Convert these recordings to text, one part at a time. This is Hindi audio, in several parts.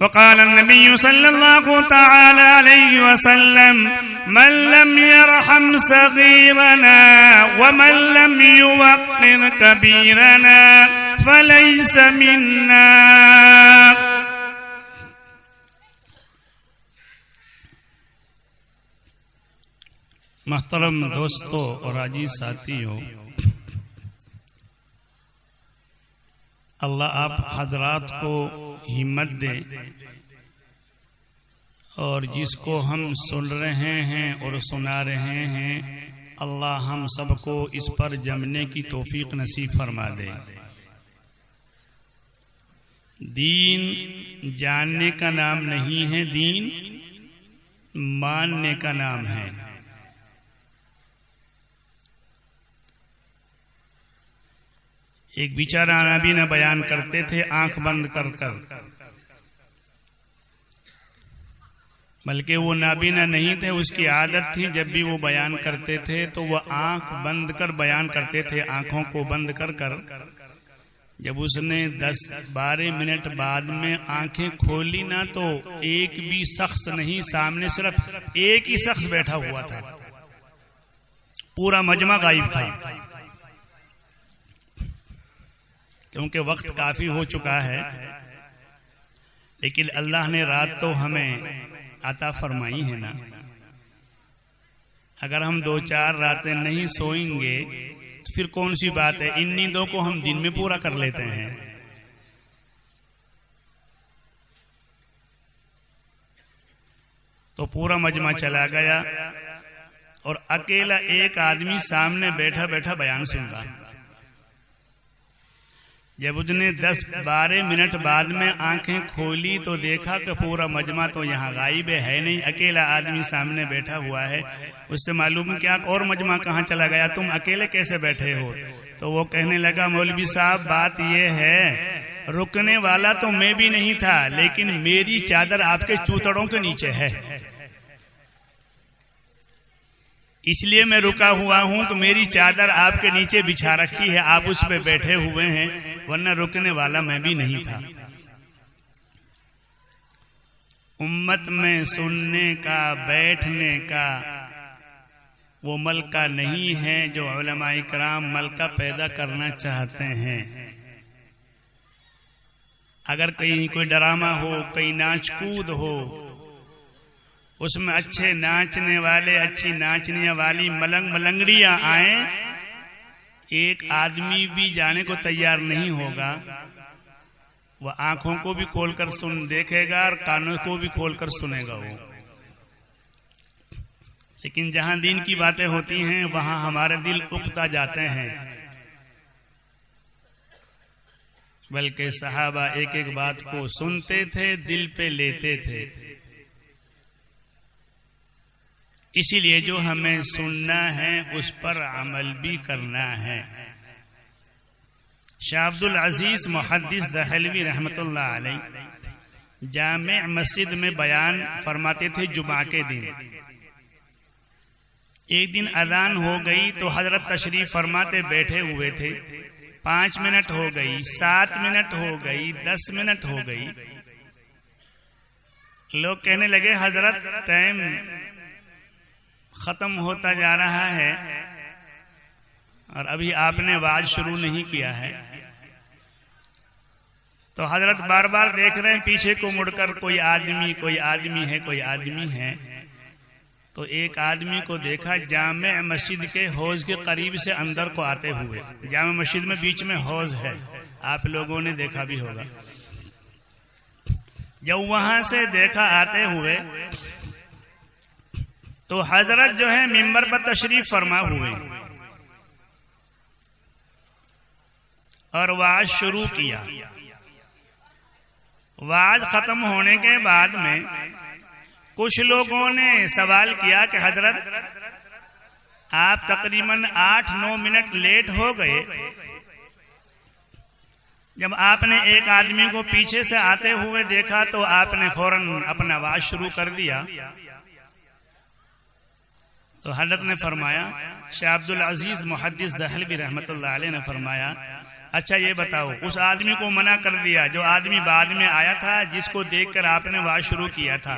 वक़ाल नबी सल्लल्लाहु तआला अलैहि वसल्लम मन लम यरहम सगीरना व मन लम युवक्किर कबीरना फलैस मिन्ना। मोहतरम दोस्तों और अजीज साथियों, अल्लाह आप हजरात को हिम्मत दे और जिसको हम सुन रहे हैं और सुना रहे हैं, अल्लाह हम सबको इस पर जमने की तौफीक नसीब फरमा दे। दीन जानने का नाम नहीं है, दीन मानने का नाम है। एक बेचारा नाबीना बयान करते थे आंख बंद कर कर, बल्कि वो नाबीना नहीं थे, उसकी आदत थी जब भी वो बयान करते थे तो वह आंख बंद कर बयान करते थे, आंखों को बंद कर कर। जब उसने 10-12 मिनट बाद में आंखें खोली ना तो एक भी शख्स नहीं, सामने सिर्फ एक ही शख्स बैठा हुआ था, पूरा मजमा गायब था। क्योंकि वक्त काफी हो चुका है, लेकिन अल्लाह ने रात तो हमें अता फरमाई है ना। अगर हम 2-4 रातें नहीं सोएंगे तो फिर कौन सी बात है, इन नींदों को हम दिन में पूरा कर लेते हैं। तो पूरा मजमा चला गया और अकेला एक आदमी सामने बैठा बैठा बयान सुन रहा। जब उसने 10-12 मिनट बाद में आंखें खोली तो देखा कि पूरा मजमा तो यहाँ गायब है नहीं, अकेला आदमी सामने बैठा हुआ है। उससे मालूम क्या और मजमा कहाँ चला गया, तुम अकेले कैसे बैठे हो? तो वो कहने लगा, मौलवी साहब बात ये है, रुकने वाला तो मैं भी नहीं था, लेकिन मेरी चादर आपके चूतड़ों के नीचे है, इसलिए मैं रुका हुआ हूं कि मेरी चादर आपके नीचे बिछा रखी है, आप उस पे बैठे हुए हैं, वरना रुकने वाला मैं भी नहीं था। उम्मत में सुनने का बैठने का वो मलका नहीं है जो उलमाए किराम मलका पैदा करना चाहते हैं। अगर कहीं कोई ड्रामा हो, कहीं नाच कूद हो, उसमें अच्छे नाचने वाले, अच्छी नाचने वाली मलंग मलंगड़ियां आए, एक आदमी भी जाने को तैयार नहीं होगा। वह आंखों को भी खोलकर सुन देखेगा और कानों को भी खोलकर सुनेगा वो। लेकिन जहां दीन की बातें होती हैं वहां हमारे दिल उकता जाते हैं। बल्कि सहाबा एक एक बात को सुनते थे, दिल पे लेते थे। इसीलिए जो हमें सुनना है उस पर अमल भी करना है। शाह अब्दुल अजीज मुहद्दिस दहलवी रहमतुल्लाह अलैह जामे मस्जिद में बयान फरमाते थे जुमा के दिन। एक दिन अजान हो गई तो हजरत तशरीफ फरमाते बैठे हुए थे। 5 मिनट हो गई, 7 मिनट हो गई, 10 मिनट हो गई। लोग कहने लगे हजरत टाइम खत्म होता जा रहा है और अभी आपने वाज शुरू नहीं किया है। तो हजरत बार बार देख रहे हैं पीछे को मुड़कर, कोई आदमी है। तो एक आदमी को देखा जामे मस्जिद के हौज के करीब से अंदर को आते हुए। जामे मस्जिद में बीच में हौज है, आप लोगों ने देखा भी होगा। जब वहां से देखा आते हुए तो हजरत जो है मिंबर पर तशरीफ फरमा हुए और वाज शुरू किया। वाज खत्म होने के बाद में कुछ लोगों ने सवाल किया कि हजरत आप तकरीबन 8-9 मिनट लेट हो गए। जब आपने एक आदमी को पीछे से आते हुए देखा तो आपने फौरन अपना वाज शुरू कर दिया। तो हजरत ने फरमाया, शाह अब्दुल अजीज मुहद्दिस दहलवी रहमतुल्लाह अलैह ने फरमाया, अच्छा ये बताओ, उस आदमी को मना कर दिया जो आदमी बाद में आया था, जिसको देखकर आपने वाज शुरू किया था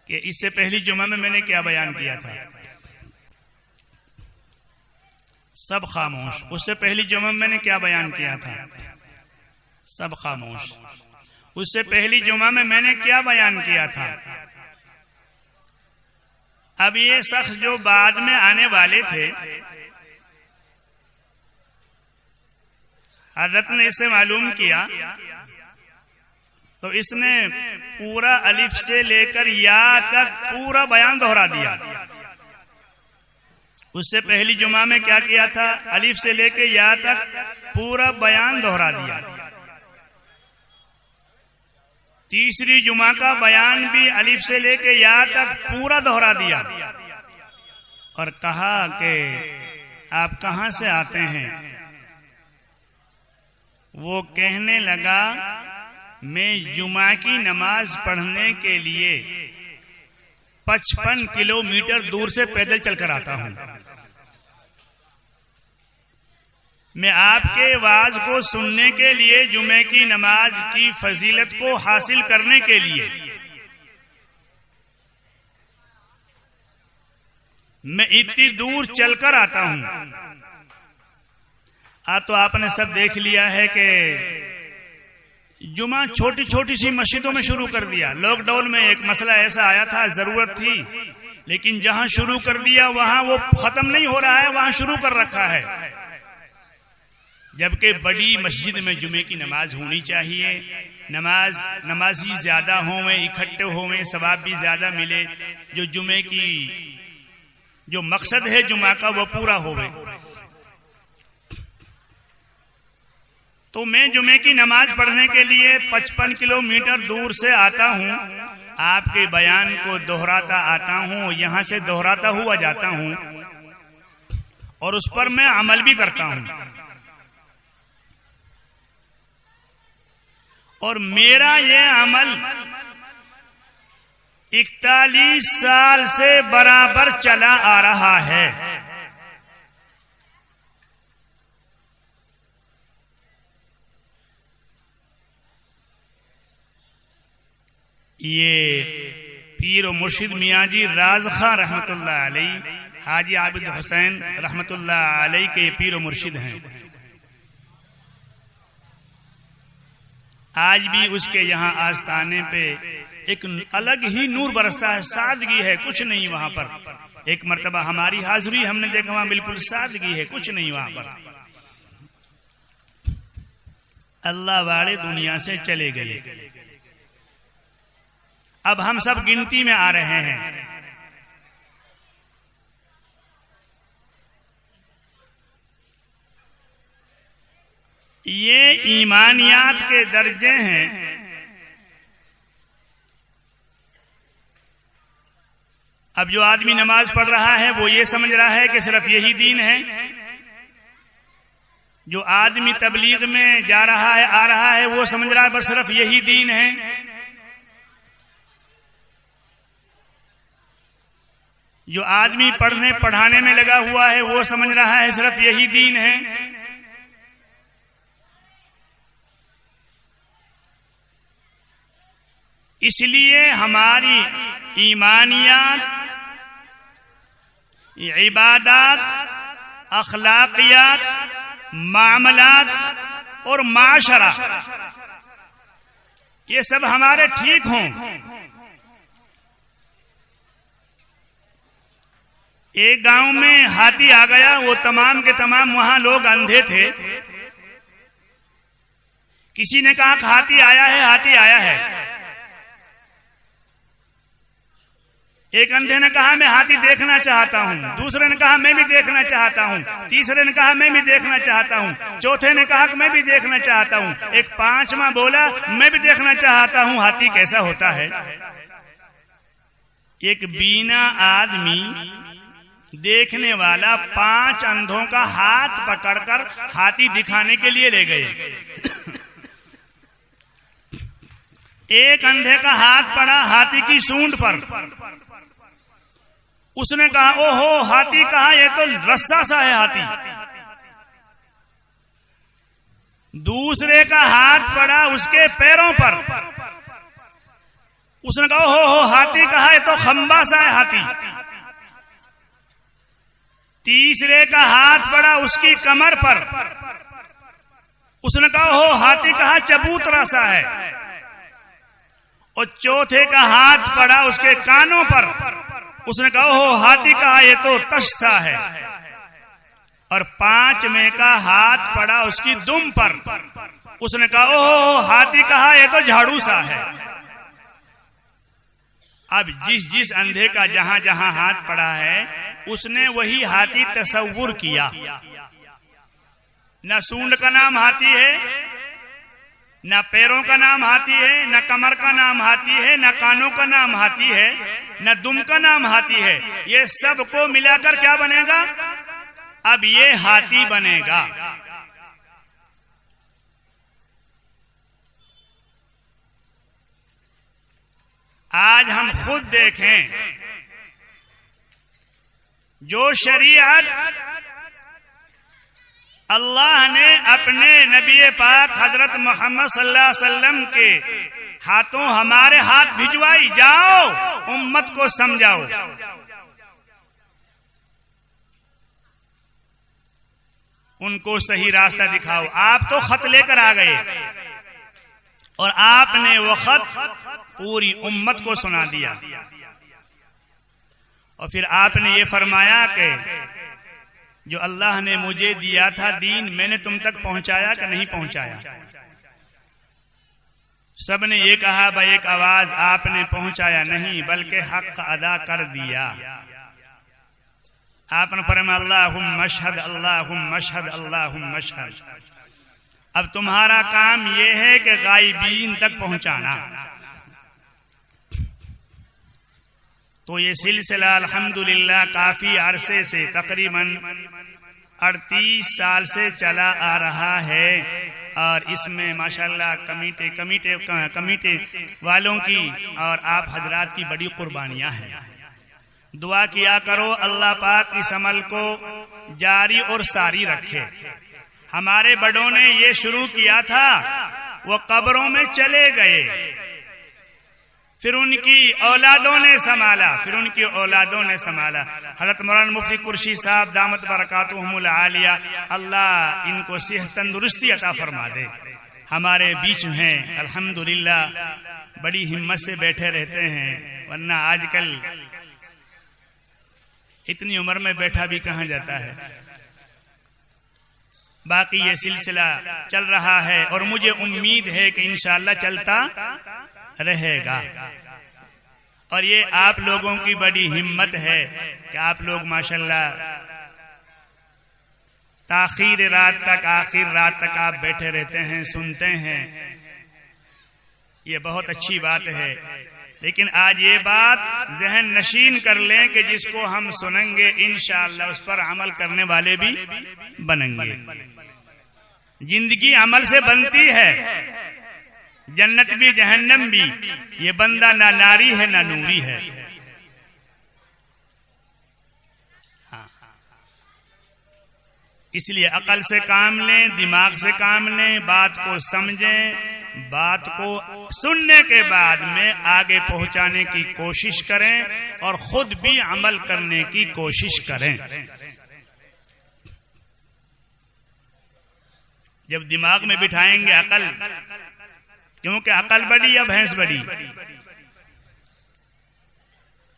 कि इससे पहली जुमा में मैंने क्या बयान किया था। सब खामोश। उससे पहली जुमा में मैंने क्या बयान किया था, सब खामोश। उससे पहली जुमा में मैंने क्या बयान किया था। अब ये शख्स जो बाद में आने वाले थे, हजरत ने इससे मालूम किया तो इसने पूरा अलिफ से लेकर या तक पूरा बयान दोहरा दिया। उससे पहली जुमा में क्या किया था, अलिफ से लेकर या तक पूरा बयान दोहरा दिया। तीसरी जुमा का बयान भी अलिफ से लेकर या तक पूरा दोहरा दिया और कहा कि आप कहां से आते हैं। वो कहने लगा मैं जुमा की नमाज पढ़ने के लिए 55 किलोमीटर दूर से पैदल चलकर आता हूं। मैं आपके वाज को सुनने के लिए, जुमे की नमाज की फजीलत को हासिल करने के लिए मैं इतनी दूर चलकर आता हूं। तो आपने सब देख लिया है कि जुमा छोटी छोटी सी मस्जिदों में शुरू कर दिया। लॉकडाउन में एक मसला ऐसा आया था, जरूरत थी, लेकिन जहां शुरू कर दिया वहां वो खत्म नहीं हो रहा है, वहां शुरू कर रखा है। जबकि बड़ी मस्जिद में जुमे की नमाज होनी चाहिए, नमाजी ज्यादा होवे, इकट्ठे होवे, सवाब भी ज्यादा मिले, जो जुमे की जो मकसद है जुमा का वो पूरा होवे। तो मैं जुमे की नमाज पढ़ने के लिए 55 किलोमीटर दूर से आता हूं, आपके बयान को दोहराता आता हूं, यहां से दोहराता हुआ जाता हूं और उस पर मैं अमल भी करता हूं। और मेरा ये अमल 41 साल से बराबर चला आ रहा है। ये पीर और मुर्शिद मियाँ जी राज खां रहमतुल्लाह अलैह, हाजी आबिद हुसैन रहमतुल्लाह अलैह के पीर और मुर्शिद हैं। आज भी उसके यहाँ आस्थाने पे एक अलग ही नूर बरसता है, सादगी है, कुछ नहीं वहां पर। एक मर्तबा हमारी हाजिरी हमने देखा, वहां बिल्कुल सादगी है, कुछ नहीं वहां पर। अल्लाह वाले दुनिया से चले गए, अब हम सब गिनती में आ रहे हैं। ये ईमानियात के दर्जे हैं। अब जो आदमी नमाज पढ़ रहा है वो ये समझ रहा है कि सिर्फ यही दीन है। जो आदमी तबलीग में जा रहा है, आ रहा है, वो समझ रहा है बस सिर्फ यही दीन है। जो आदमी पढ़ने पढ़ाने में लगा हुआ है वो समझ रहा है सिर्फ यही दीन है। इसलिए हमारी ईमानियात, इबादत, अखलाकियात, मामलात और माशरा, ये सब हमारे ठीक हों। एक गांव में हाथी आ गया, वो तमाम के तमाम वहां लोग अंधे थे। किसी ने कहा हाथी आया है, हाथी आया है। एक अंधे ने कहा मैं हाथी देखना चाहता हूं, दूसरे ने कहा मैं भी देखना चाहता हूं, तीसरे ने कहा मैं भी देखना चाहता हूं, चौथे ने कहा कि मैं भी देखना चाहता हूं, एक पांचवा बोला मैं भी देखना चाहता हूं हाथी कैसा होता है। एक बीना आदमी देखने वाला 5 अंधों का हाथ पकड़कर हाथी दिखाने के लिए ले गए। एक अंधे का हाथ पड़ा हाथी की सूंड पर। उसने कहा ओहो हाथी कहा, ये तो रस्सा सा है हाथी। दूसरे का हाथ पड़ा उसके पैरों पर। उसने कहा हो हाथी कहा, ये तो खंबा सा है हाथी। तीसरे का हाथ पड़ा उसकी कमर पर। उसने कहा हो हाथी कहा, चबूतरा सा है। और चौथे का हाथ पड़ा उसके कानों पर। उसने कहा हो हाथी कहा, ये तो तश सा है। और पांचवें का हाथ पड़ा उसकी दुम पर। उसने कहा ओहो हाथी कहा, ये तो झाड़ू सा है। अब जिस जिस अंधे का जहां जहां हाथ पड़ा है उसने वही हाथी तसव्वुर किया। न सूंड का नाम हाथी है, न पैरों का नाम हाथी है, न कमर का नाम हाथी है, न कानों का नाम हाथी है, न दुम का नाम हाथी है। ये सब को मिलाकर क्या बनेगा? अब ये हाथी बनेगा। आज हम खुद देखें, जो शरीयत अल्लाह ने अपने नबी पाक हजरत मोहम्मद सल्लल्लाहु अलैहि वसल्लम के हाथों हमारे हाथ भिजवाई, जाओ उम्मत को समझाओ। उनको सही रास्ता दिखाओ। आप तो खत लेकर आ गए और आपने वो खत पूरी उम्मत को सुना दिया। और फिर आपने ये फरमाया कि जो अल्लाह ने मुझे दिया था दीन, मैंने तुम तक पहुंचाया कि नहीं पहुंचाया? सबने ये कहा भाई एक आवाज, आपने पहुंचाया नहीं बल्कि हक अदा कर दिया। आपने फरमाया अल्लाहुम्मा मशहद, अल्लाहुम्मा मशहद, अल्लाहुम्मा मशहद। अब तुम्हारा काम यह है कि गायबीन तक पहुंचाना। तो ये सिलसिला अल्हम्दुलिल्लाह काफी अरसे से, तकरीबन 38 साल से चला आ रहा है। और इसमें माशाल्लाह कमिटी वालों की और आप हजरात की बड़ी कुर्बानियां हैं। दुआ किया करो अल्लाह पाक इस अमल को जारी और सारी रखे। हमारे बड़ों ने ये शुरू किया था, वो कब्रों में चले गए, फिर उनकी औलादों ने संभाला, फिर उनकी औलादों ने संभाला। हज़रत मौलाना मुफ्ती कुर्शी साहब दामत बरकातुहुमुल आलिया, अल्लाह इनको सेहत तंदुरुस्ती अता फरमा दे, हमारे बीच हैं अल्हम्दुलिल्लाह। बड़ी हिम्मत से बैठे रहते हैं, वरना आजकल इतनी उम्र में बैठा भी कहाँ जाता है। बाकी ये सिलसिला चल रहा है और मुझे उम्मीद है कि इंशाअल्लाह चलता रहेगा। और ये आप लोगों की बड़ी हिम्मत है कि आप लोग माशाल्लाह आखिर रात तक आप बैठे रहते हैं, सुनते हैं। ये बहुत अच्छी बात है। लेकिन आज ये बात जहन नशीन कर लें कि जिसको हम सुनेंगे इंशाअल्लाह उस पर अमल करने वाले भी बनेंगे। जिंदगी अमल से बनती है, जन्नत भी जहन्नम भी। ये बंदा ना नारी है ना नूरी है। हाँ। इसलिए अकल से काम लें, दिमाग से काम लें, बात को समझें, बात को सुनने के बाद में आगे पहुंचाने की कोशिश करें और खुद भी अमल करने की कोशिश करें। जब दिमाग में बिठाएंगे अकल, क्योंकि अकल बड़ी या भैंस बड़ी?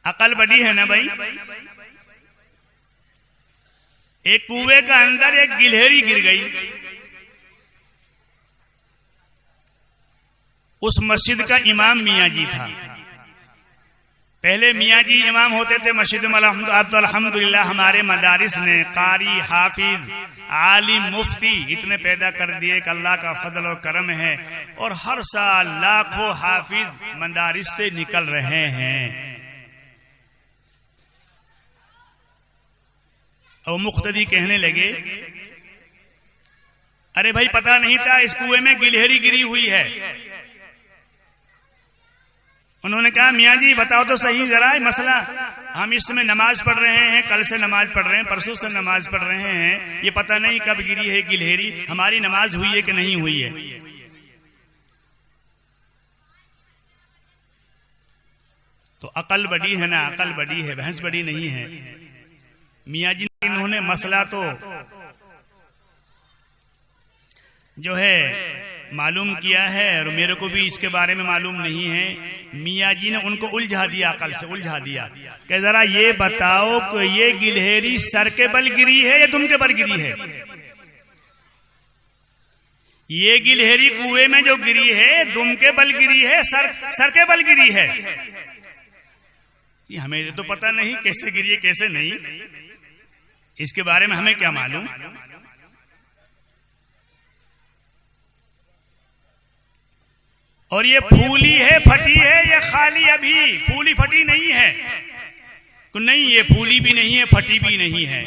अकल बड़ी है ना भाई। एक कुएं का अंदर एक गिलहरी गिर गई। उस मस्जिद का इमाम मियाँ जी था। पहले मियाँ जी इमाम होते थे मस्जिद में। अब तो अल्हम्दुलिल्लाह हमारे मदारिस ने कारी, हाफिज, आलिम, मुफ्ती इतने पैदा कर दिए कि अल्लाह का फजल और करम है। और हर साल लाखों हाफिज मदारिस से निकल रहे हैं। और मुख्तदी कहने लगे, अरे भाई पता नहीं था इस कुएं में गिलहरी गिरी हुई है। उन्होंने कहा मियाँ जी बताओ तो सही जरा मसला, हम इस समय नमाज पढ़ रहे हैं, कल से नमाज पढ़ रहे हैं, परसों से नमाज पढ़ रहे हैं, ये पता नहीं कब गिरी है गिलहरी, हमारी नमाज हुई है कि नहीं हुई है। तो अकल बड़ी है ना, अकल बड़ी है, भैंस बड़ी नहीं है। मियाँ जी इन्होंने मसला तो जो है मालूम किया है और मेरे को भी इसके बारे में मालूम नहीं है। मियाँ जी ने उनको उलझा दिया, अकल से उलझा दिया कि जरा ये बताओ कि ये गिलहरी सर के बल गिरी है या दुम के बल गिरी है? ये गिलहरी कुएं में जो गिरी है दुम के बल गिरी है, सर के बल गिरी है? हमें तो पता नहीं कैसे गिरी है कैसे नहीं, इसके बारे में हमें क्या मालूम। और ये फूली है फटी है या खाली अभी फूली फटी नहीं है? नहीं, ये फूली भी नहीं है फटी भी नहीं है।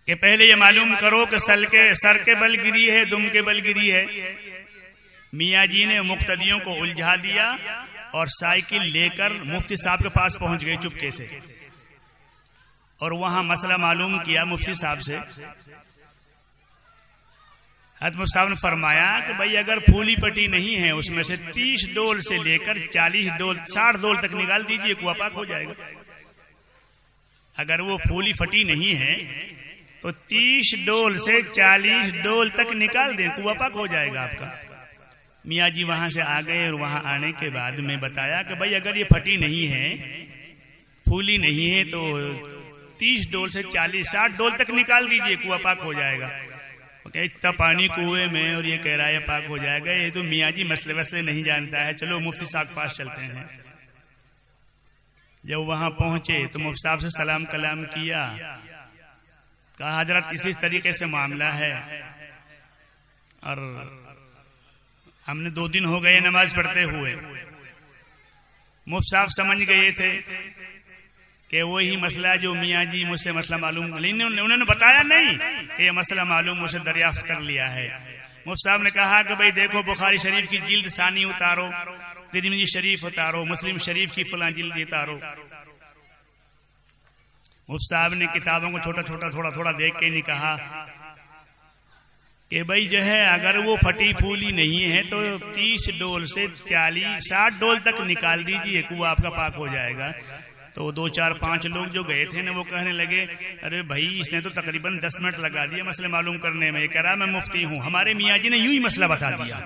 कि पहले ये मालूम करो कि सर के बल गिरी है दुम के बल गिरी है। मियाँ जी ने मुक्तदियों को उलझा दिया और साइकिल लेकर मुफ्ती साहब के पास पहुंच गए चुपके से, और वहां मसला मालूम किया मुफ्ती साहब से। हज़रत मुफ्ती साहब ने फरमाया कि भाई अगर फूली पटी नहीं है उसमें से 30 डोल से लेकर 40 डोल 60 डोल तक निकाल दीजिए, कुआं पाक हो जाएगा। अगर वो फूली फटी नहीं है तो 30 डोल से 40 डोल तक निकाल दें, कुआं पाक हो जाएगा आपका। मियाँ जी वहां से आ गए और वहां आने के बाद में बताया कि भाई अगर ये फटी नहीं है फूली नहीं है तो 30 डोल से 40-60 डोल तक निकाल दीजिए, कुआं पाक हो जाएगा। इतना पानी कुएं में और ये कह रहा है पाक हो जाएगा, ये तो मियाँ जी मसले वसले नहीं जानता है, चलो मुफ्ती साहब के पास चलते हैं। जब वहां पहुंचे तो मुफ्ती साहब से सलाम कलाम किया, कहा हजरत इसी तरीके से मामला है और हमने 2 दिन हो गए नमाज पढ़ते हुए। मुफ्ती साहब समझ गए थे कि वही मसला जो मियाँ जी मुझसे मसला मालूम, उन्होंने बताया नहीं कि ये मसला मालूम, मुझसे दरियाफ्त कर लिया है। मुफ्ती साहब ने कहा कि भाई देखो बुखारी शरीफ की जिल्द सानी उतारो, तिरमिज़ी शरीफ उतारो, मुस्लिम शरीफ की फलां जिल्द उतारो। मुफ्ती साहब ने किताबों को छोटा छोटा थोड़ा थोड़ा देख के नहीं कहा कि भाई जो है अगर वो फटी फूली नहीं है तो 30 डोल से 40-60 डोल तक निकाल दीजिए, कुआं आपका पाक हो जाएगा। तो 2-4-5 लोग जो गए थे ना वो कहने लगे अरे भाई इसने तो तकरीबन 10 मिनट लगा दिए मसले मालूम करने में, ये कह रहा मैं मुफ्ती हूँ। हमारे मियाँ जी ने यूं ही मसला बता दिया,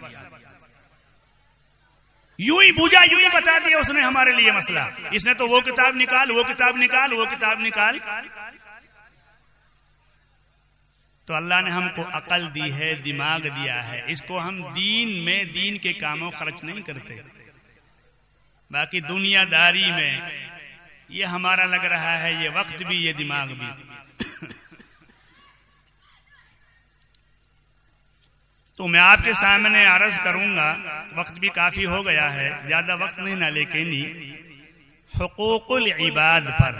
यूं ही बूझा, यूं ही बता दिया उसने हमारे लिए मसला। इसने तो वो किताब निकाल, वो किताब निकाल, वो किताब निकाल। तो अल्लाह ने हमको अकल दी है, दिमाग दिया है, इसको हम दीन में दीन के कामों खर्च नहीं करते। बाकी दुनियादारी में ये हमारा लग रहा है, ये वक्त भी ये दिमाग भी। तो मैं आपके सामने अर्ज करूंगा, वक्त भी काफी हो गया है, ज्यादा वक्त नहीं ना लेकिन हुकूकुल इबाद पर।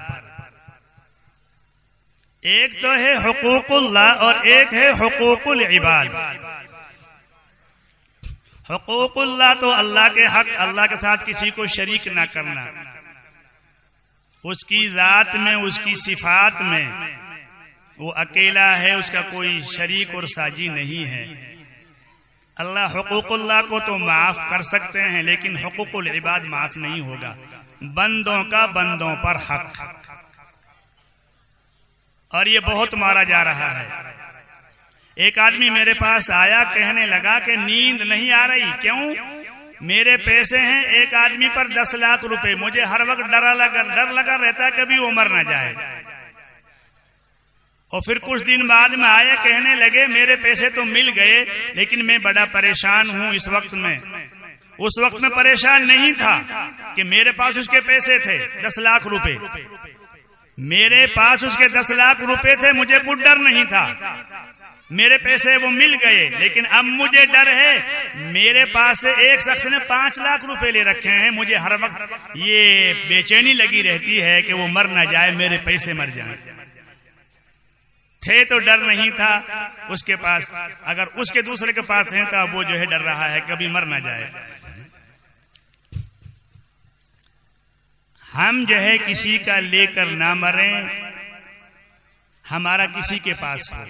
एक तो है हुकूकुल्लाह और एक है हुकूकुल इबाद। हुकूकुल्लाह तो अल्लाह के हक, अल्लाह के साथ किसी को शरीक ना करना, उसकी जात में उसकी सिफात में वो अकेला है, उसका कोई शरीक और साजी नहीं है। अल्लाह हुकूकुल्लाह को तो माफ कर सकते हैं लेकिन हुकूकुल इबाद माफ नहीं होगा। बंदों का बंदों पर हक, और ये बहुत मारा जा रहा है। एक आदमी मेरे पास आया, कहने लगा कि नींद नहीं आ रही। क्यों? मेरे पैसे हैं एक आदमी पर 10 लाख रुपए, मुझे हर वक्त डर लगा रहता है कभी वो मर ना जाए। और फिर कुछ दिन बाद में आए, कहने लगे मेरे पैसे तो मिल गए लेकिन मैं बड़ा परेशान हूं इस वक्त में। उस वक्त में परेशान नहीं था कि मेरे पास उसके पैसे थे 10 लाख रुपए, मेरे पास उसके 10 लाख रुपए थे, मुझे कुछ डर नहीं था, मेरे पैसे वो मिल गए। लेकिन अब मुझे डर है, मेरे पास से एक शख्स ने 5 लाख रुपए ले रखे हैं, मुझे हर वक्त ये बेचैनी लगी रहती है कि वो मर ना जाए, मेरे पैसे मर जाएं। थे तो डर नहीं था उसके पास, अगर उसके दूसरे के पास है तो अब वो जो है डर रहा है कभी मर ना जाए। हम जो है किसी का लेकर ना मरें, हमारा किसी के पास हो।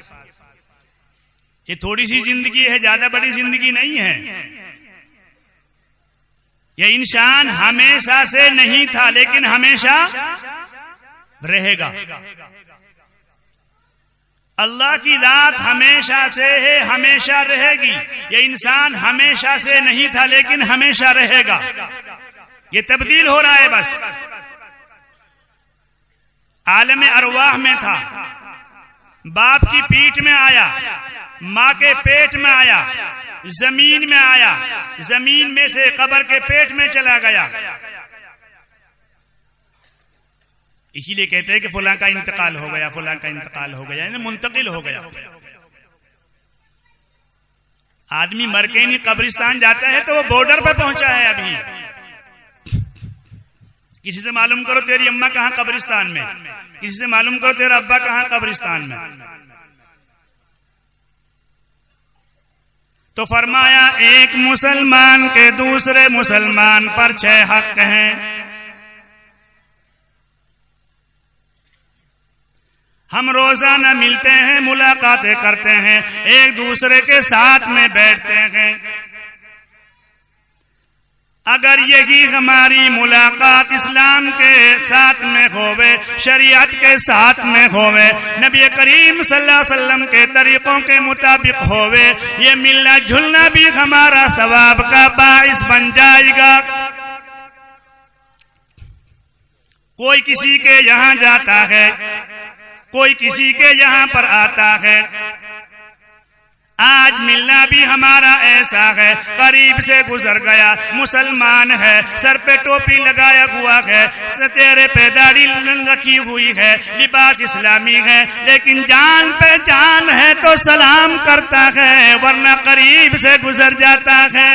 ये थोड़ी सी जिंदगी है, ज्यादा बड़ी जिंदगी नहीं है। ये इंसान हमेशा से नहीं था लेकिन हमेशा रहेगा। अल्लाह की दात हमेशा से है, हमेशा रहेगी। ये इंसान हमेशा से नहीं था लेकिन हमेशा रहेगा। ये तब्दील हो रहा है बस। आलम अरवाह में था, बाप की पीठ में आया, माँ के पेट में आया, जमीन में आया, जमीन में से कब्र के पेट में चला गया। इसीलिए कहते हैं कि फलां का इंतकाल हो गया, फलां का इंतकाल हो गया, यानी मुंतकिल हो गया। आदमी मर के नहीं कब्रिस्तान जाता है तो वो बॉर्डर पे पहुंचा है। अभी किसी से मालूम करो तेरी अम्मा कहाँ कब्रिस्तान में, किसी से मालूम करो तेरा अब्बा कहाँ कब्रिस्तान में। तो फरमाया एक मुसलमान के दूसरे मुसलमान पर 6 हक हैं। हम रोजाना मिलते हैं, मुलाकातें करते हैं, एक दूसरे के साथ में बैठते हैं। अगर यही हमारी मुलाकात इस्लाम के साथ में होवे, शरीयत के साथ में होवे, नबी करीम सल्लल्लाहु अलैहि वसल्लम के तरीकों के मुताबिक होवे, ये मिलना जुलना भी हमारा सवाब का बाइस बन जाएगा। कोई किसी के यहाँ जाता है, कोई किसी के यहाँ पर आता है। आज मिलना भी हमारा ऐसा है, करीब से गुजर गया, मुसलमान है, सर पे टोपी लगाया हुआ है, चेहरे पे दाढ़ी रखी हुई है, लिबास इस्लामी है, लेकिन जान पे जान है तो सलाम करता है, वरना करीब से गुजर जाता है।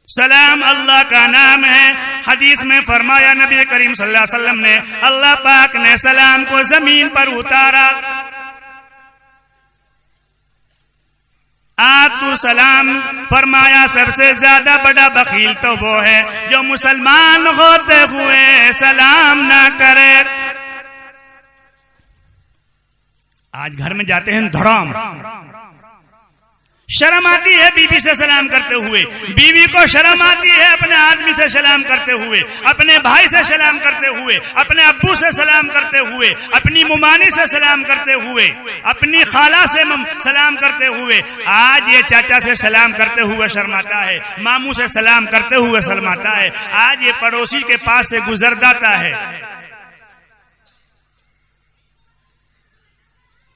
सलाम अल्लाह का नाम है। हदीस में फरमाया नबी करीम सल्लल्लाहु अलैहि वसल्लम ने, अल्लाह पाक ने सलाम को जमीन पर उतारा। तू सलाम, फरमाया सबसे ज्यादा बड़ा बखील तो वो है जो मुसलमान होते हुए सलाम ना करे। आज घर में जाते हैं धड़ाम, शर्म आती है बीवी से सलाम करते हुए, बीवी को शर्म आती है अपने आदमी से सलाम करते हुए, अपने भाई से सलाम करते हुए, अपने अब्बू से सलाम करते हुए, अपनी मुमानी से सलाम करते हुए, अपनी खाला से सलाम करते हुए। आज ये चाचा से सलाम करते हुए शर्माता है, मामू से सलाम करते हुए शर्माता है, आज ये पड़ोसी के पास से गुजर जाता है।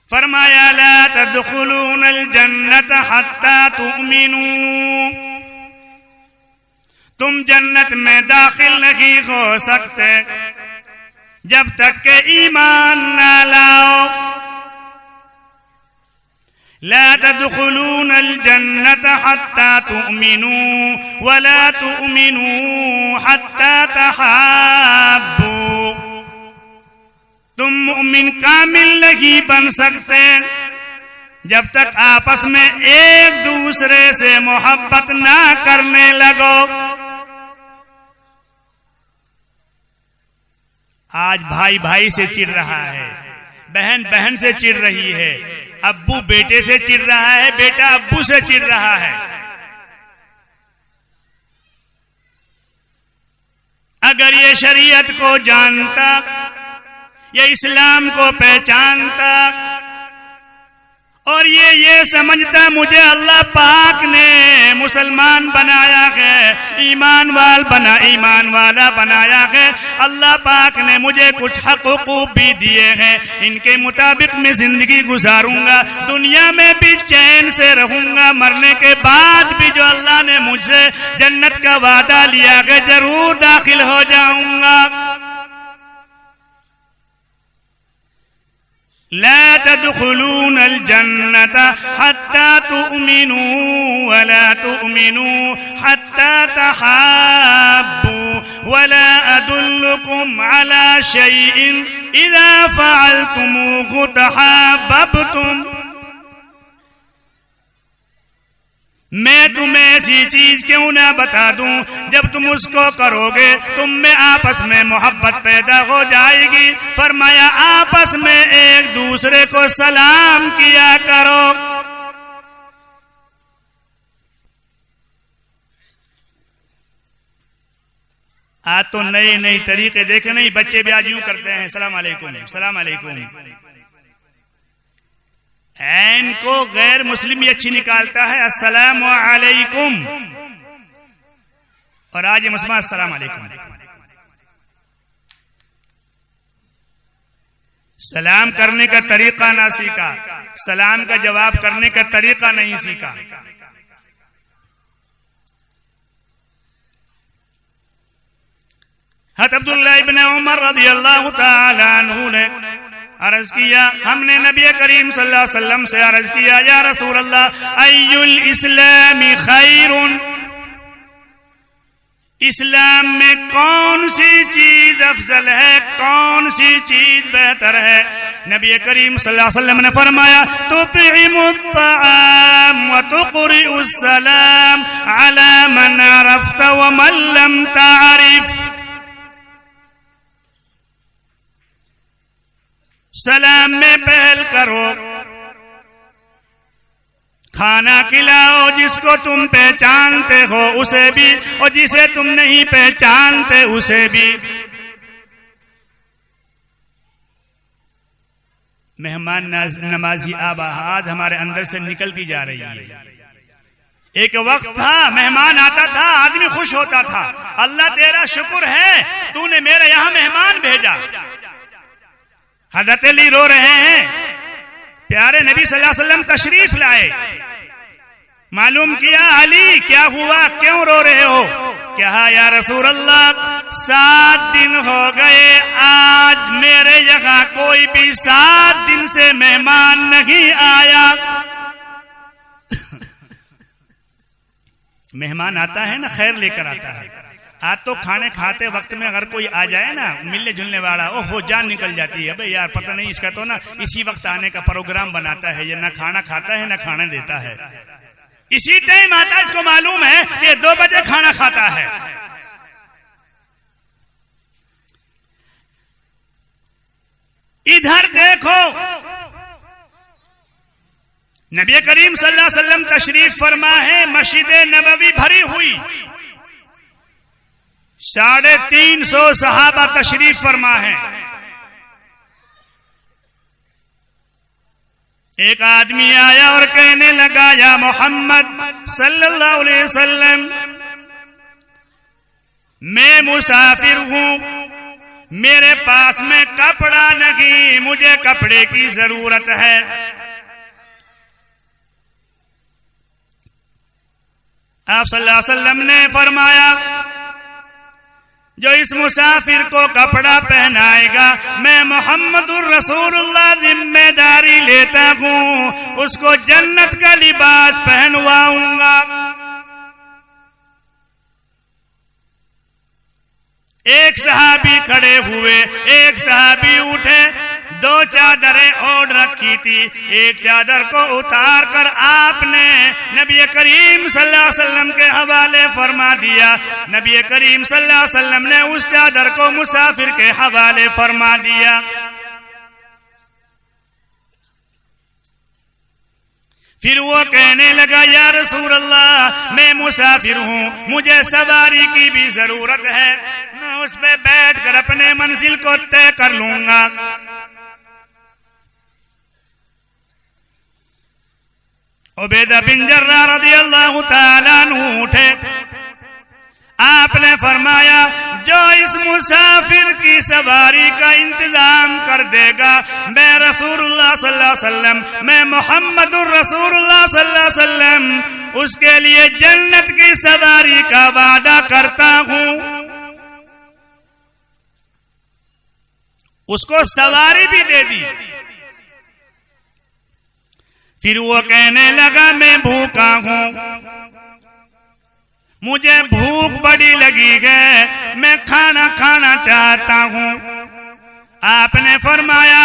फरमाया ला तदखुलूनल जन्नत हत्ता तुमिनू, तुम जन्नत में दाखिल नहीं हो सकते जब तक के ईमान ना लाओ। ला तदखुलूनल जन्नत हत्ता तुमिनू वला तुमिनू हत्ता तहाब्बू, तुम मुमिन कामिल नहीं बन सकते जब तक आपस में एक दूसरे से मोहब्बत ना करने लगो। आज भाई भाई से चिढ़ रहा है, बहन बहन से चिढ़ रही है, अब्बू बेटे से चिढ़ रहा है, बेटा अब्बू से चिढ़ रहा है। अगर ये शरीयत को जानता, ये इस्लाम को पहचानता और ये समझता मुझे अल्लाह पाक ने मुसलमान बनाया है, ईमान वाला बनाया है, अल्लाह पाक ने मुझे कुछ हक हुकूक भी दिए हैं, इनके मुताबिक मैं जिंदगी गुजारूंगा, दुनिया में भी चैन से रहूंगा, मरने के बाद भी जो अल्लाह ने मुझसे जन्नत का वादा लिया है जरूर दाखिल हो जाऊंगा। ला तदखुलूनल जन्नत हत्ता तुमिनू वला तुमिनू हत्ता तहाब्बू वला अदुल्लुकुम अला शैइन इज़ा फ़अलतुमूहु तहाब्बतुम, मैं तुम्हें ऐसी चीज क्यों ना बता दूं, जब तुम उसको करोगे तुम में आपस में मोहब्बत पैदा हो जाएगी। फरमाया आपस में एक दूसरे को सलाम किया करो। आज तो नए नए तरीके देखे नहीं, बच्चे भी आज यूं करते हैं, सलाम अलैकुम सलाम अलैकुम। ऐन को गैर मुस्लिम भी अच्छी निकालता है, अस्सलामु अलैकुम, और आज ये मुसलमान अस्सलाम अलैकुम। सलाम करने का तरीका ना सीखा, सलाम का जवाब करने का तरीका नहीं सीखा। हज़रत अब्दुल्लाह इब्न उमर रज़ियल्लाहु ताला अन्हु ने अर्ज किया, हमने नबी करीम सल्लल्लाहु अलैहि वसल्लम से अर्ज किया, या रसूल अल्लाह अय्युल इस्लामी खैरुन, इस्लाम में कौन सी चीज अफजल है, कौन सी चीज बेहतर है? नबी करीम सल्लल्लाहु अलैहि वसल्लम ने फरमाया, तुतिमुत तआम व तुक़रिउस सलाम अला मन अरफ्त व मन लम तारिफ। सलाम में पहल करो, खाना खिलाओ जिसको तुम पहचानते हो उसे भी, और जिसे तुम नहीं पहचानते उसे भी। मेहमान नमाजी आबा आज हमारे अंदर से निकलती जा रही है। एक वक्त था मेहमान आता था आदमी खुश होता था, अल्लाह तेरा शुक्र है तूने मेरे यहां मेहमान भेजा। हज़रत अली रो रहे हैं, प्यारे नबी सल्लल्लाहु अलैहि वसल्लम तशरीफ लाए, मालूम किया अली क्या हुआ, क्यों रो रहे हो? क्या या रसूल अल्लाह 7 दिन हो गए, आज मेरे यहाँ कोई भी 7 दिन से मेहमान नहीं आया। मेहमान आता है ना खैर लेकर आता है। आज तो खाने खाते वक्त में अगर कोई आ जाए ना मिलने जुलने वाला, ओहो जान निकल जाती है, भाई यार पता नहीं इसका तो ना इसी वक्त आने का प्रोग्राम बनाता है, ये ना खाना खाता है ना खाना देता है, इसी टाइम आता है, इसको मालूम है ये 2 बजे खाना खाता है। इधर देखो नबी करीम सल्लल्लाहु अलैहि वसल्लम तशरीफ फरमा है, मस्जिद नबवी भरी हुई, 350 सहाबा तशरीफ फरमा है। एक आदमी आया और कहने लगा, या मोहम्मद सल्लल्लाहु अलैहि वसल्लम, मैं मुसाफिर हूं, मेरे पास में कपड़ा नहीं, मुझे कपड़े की जरूरत है। आप सल्लल्लाहु अलैहि वसल्लम ने फरमाया, जो इस मुसाफिर को कपड़ा पहनाएगा मैं मोहम्मदुर रसूलुल्लाह जिम्मेदारी लेता हूं, उसको जन्नत का लिबास पहनवाऊंगा। एक सहाबी खड़े हुए, एक सहाबी उठे, 2 चादरें ओढ़ रखी थी, एक चादर को उतार कर आपने नबी करीम सल्लल्लाहु अलैहि वसल्लम के हवाले फरमा दिया। नबी करीम सल्लल्लाहु अलैहि वसल्लम ने उस चादर को मुसाफिर के हवाले फरमा दिया। फिर वो कहने लगा, या रसूल अल्लाह मैं मुसाफिर हूं, मुझे सवारी की भी जरूरत है, मैं उस पे बैठकर अपने मंजिल को तय कर लूंगा। उबैदा बिन जर्राह रज़ियल्लाहु ताला अन्हु उठे, आपने फरमाया, जो इस मुसाफिर की सवारी का इंतजाम कर देगा मैं रसूलुल्लाह सल्लल्लाहु अलैहि वसल्लम, मैं मोहम्मदुर रसूलुल्लाह सल्लल्लाहु अलैहि वसल्लम उसके लिए जन्नत की सवारी का वादा करता हूं। उसको सवारी भी दे दी। फिर वो कहने लगा, मैं भूखा हूं, मुझे भूख बड़ी लगी है, मैं खाना खाना चाहता हूँ। आपने फरमाया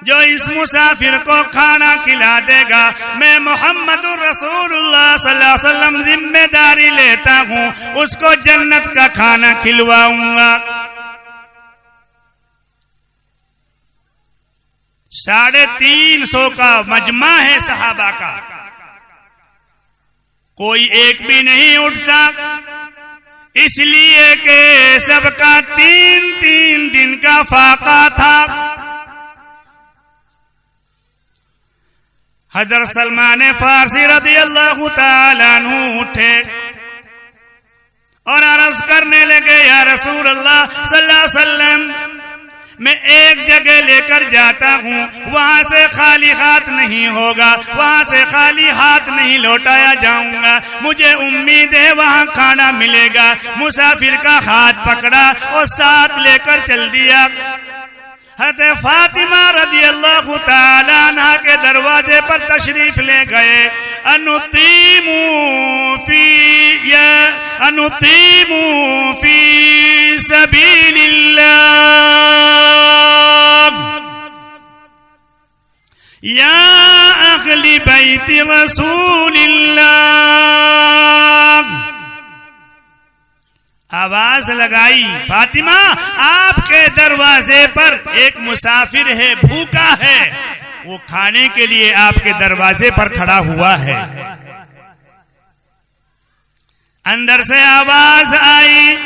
जो इस मुसाफिर को खाना खिला देगा मैं मोहम्मदुर रसूलुल्लाह सल्लल्लाहु अलैहि वसल्लम जिम्मेदारी लेता हूँ, उसको जन्नत का खाना खिलवाऊंगा। 350 का मजमा है सहाबा का, कोई एक भी नहीं उठता, इसलिए कि सबका 3-3 दिन का फाका था। हजरत सलमान फारसी रदियल्लाहु ताला अन्हु उठे और अर्ज करने लगे, या रसूल अल्लाह सल्लल्लाहु अलैहि वसल्लम, मैं एक जगह लेकर जाता हूँ, वहां से खाली हाथ नहीं होगा, वहां से खाली हाथ नहीं लौटाया जाऊंगा, मुझे उम्मीद है वहां खाना मिलेगा। मुसाफिर का हाथ पकड़ा और साथ लेकर चल दिया। हज़रत फातिमा रदियल्लाहु ताला अन्हा के दरवाजे पर तशरीफ ले गए। अनुतीमू फी सबीलिल्लाह या अहली बैति रसूलिल्लाह। आवाज लगाई, फातिमा आपके दरवाजे पर एक मुसाफिर है, भूखा है, वो खाने के लिए आपके दरवाजे पर खड़ा हुआ है। अंदर से आवाज आई,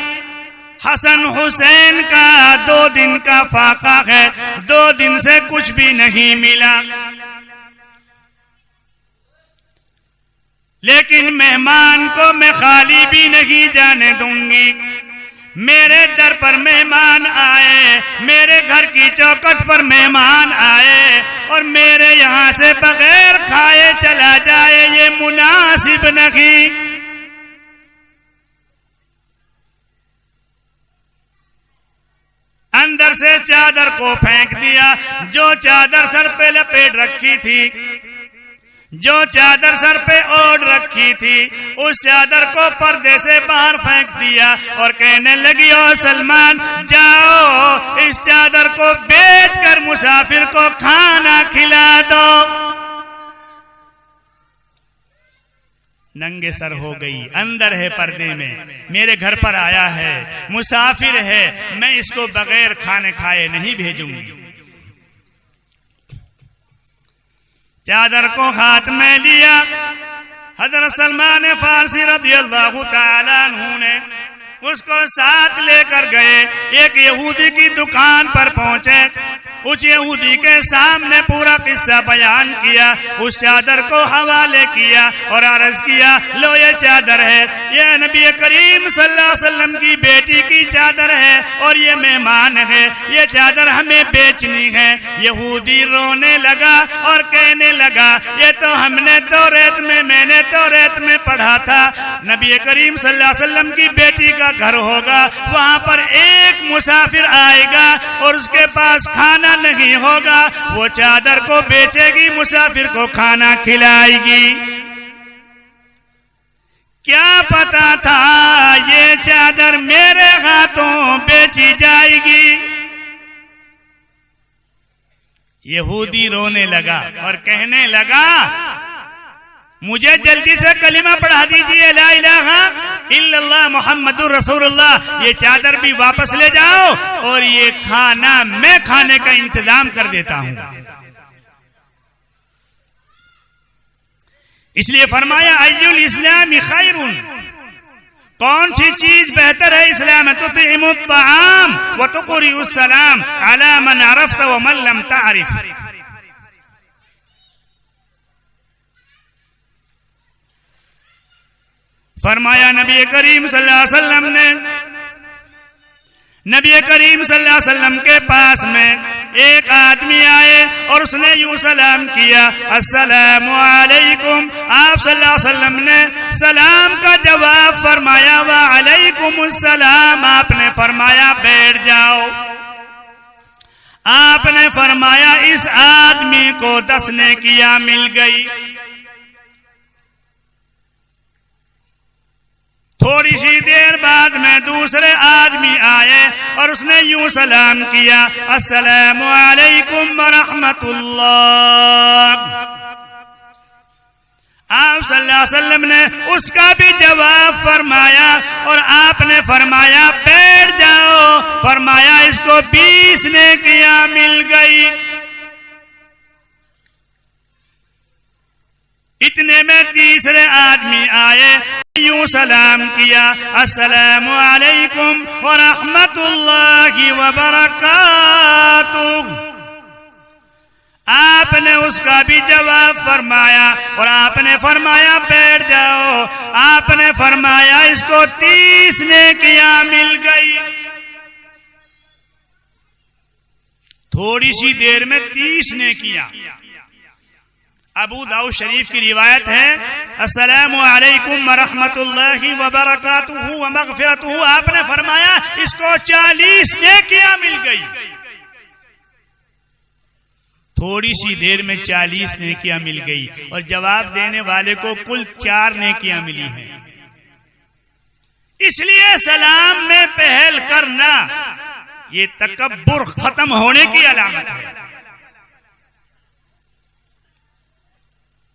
हसन हुसैन का 2 दिन का फाका है, 2 दिन से कुछ भी नहीं मिला, लेकिन मेहमान को मैं खाली भी नहीं जाने दूंगी। मेरे दर पर मेहमान आए, मेरे घर की चौखट पर मेहमान आए और मेरे यहाँ से बगैर खाए चला जाए, ये मुनासिब नहीं। अंदर से चादर को फेंक दिया, जो चादर सर पे लपेट रखी थी, जो चादर सर पे ओढ़ रखी थी, उस चादर को पर्दे से बाहर फेंक दिया और कहने लगी, ओ सलमान जाओ इस चादर को बेचकर मुसाफिर को खाना खिला दो। नंगे सर हो गई, अंदर है पर्दे में, मेरे घर पर आया है, मुसाफिर है, मैं इसको बगैर खाने खाए नहीं भेजूंगी। चादर को हाथ में लिया, हजरत सलमान फारसी रदियल्लाहु ताला अन्हु ने उसको साथ लेकर गए। एक यहूदी की दुकान पर पहुंचे, उस यहूदी के सामने पूरा किस्सा बयान किया, उस चादर को हवाले किया और अर्ज किया, लो ये चादर है, ये नबी करीम सल्लल्लाहु अलैहि वसल्लम की बेटी की चादर है और ये मेहमान है, ये चादर हमें बेचनी है। यहूदी रोने लगा और कहने लगा, ये तो हमने तौरात में, मैंने तौरात में पढ़ा था, नबी करीम सल्लल्लाहु अलैहि वसल्लम की बेटी का घर होगा, वहां पर एक मुसाफिर आएगा और उसके पास खाना नहीं होगा, वो चादर को बेचेगी, मुसाफिर को खाना खिलाएगी। क्या पता था ये चादर मेरे हाथों बेची जाएगी। यहूदी रोने लगा और कहने लगा, मुझे जल्दी से कलिमा पढ़ा दीजिए, ला इलाहा इल्लल्लाह मुहम्मदुर रसूलुल्लाह, ये चादर भी वापस ले जाओ और ये खाना मैं खाने का इंतजाम कर देता हूं। इसलिए फरमाया, अय्युल इस्लामी खैरुन, कौन सी चीज बेहतर है इस्लाम में, तुतिमुत ताआम व तुक़रिउस सलाम अला मन अरफ्त व मन लम तारिफ। फरमाया नबी करीम सल्लल्लाहु अलैहि वसल्लम ने, नबी करीम सल्लल्लाहु अलैहि वसल्लम के पास में एक आदमी आए और उसने यूं सलाम किया, अस्सलामु अलैकुम। आप सल्लल्लाहु अलैहि वसल्लम ने सलाम का जवाब फरमाया, व अलैकुमुस्सलाम। आपने फरमाया बैठ जाओ। आपने फरमाया इस आदमी को 10 नेकियां मिल गई। थोड़ी सी देर बाद में दूसरे आदमी आए और उसने यूं सलाम किया, अस्सलामु अलैकुम व रहमतुल्लाह। आप सल्लल्लाहु अलैहि वसल्लम ने उसका भी जवाब फरमाया और आपने फरमाया बैठ जाओ। फरमाया इसको 20 नेकियां मिल गई। इतने में तीसरे आदमी आए, यूं सलाम किया, अस्सलामु अलैकुम व रहमतुल्लाहि व बरकातुहू। आपने उसका भी जवाब फरमाया और आपने फरमाया बैठ जाओ। आपने फरमाया इसको 30 नेकियां मिल गई। थोड़ी सी देर में 30 नेकियां। अबू दाऊद शरीफ की रिवायत है, अस्सलामु अलैकुम व रहमतुल्लाहि व बरकातुहू व मगफिरतुहू। आपने फरमाया इसको 40 नेकियां मिल गई। थोड़ी सी देर में 40 नेकियां मिल गई और जवाब देने वाले को कुल 4 नेकियां मिली हैं। इसलिए सलाम में पहल करना ये तकब्बुर खत्म होने की अलामत है।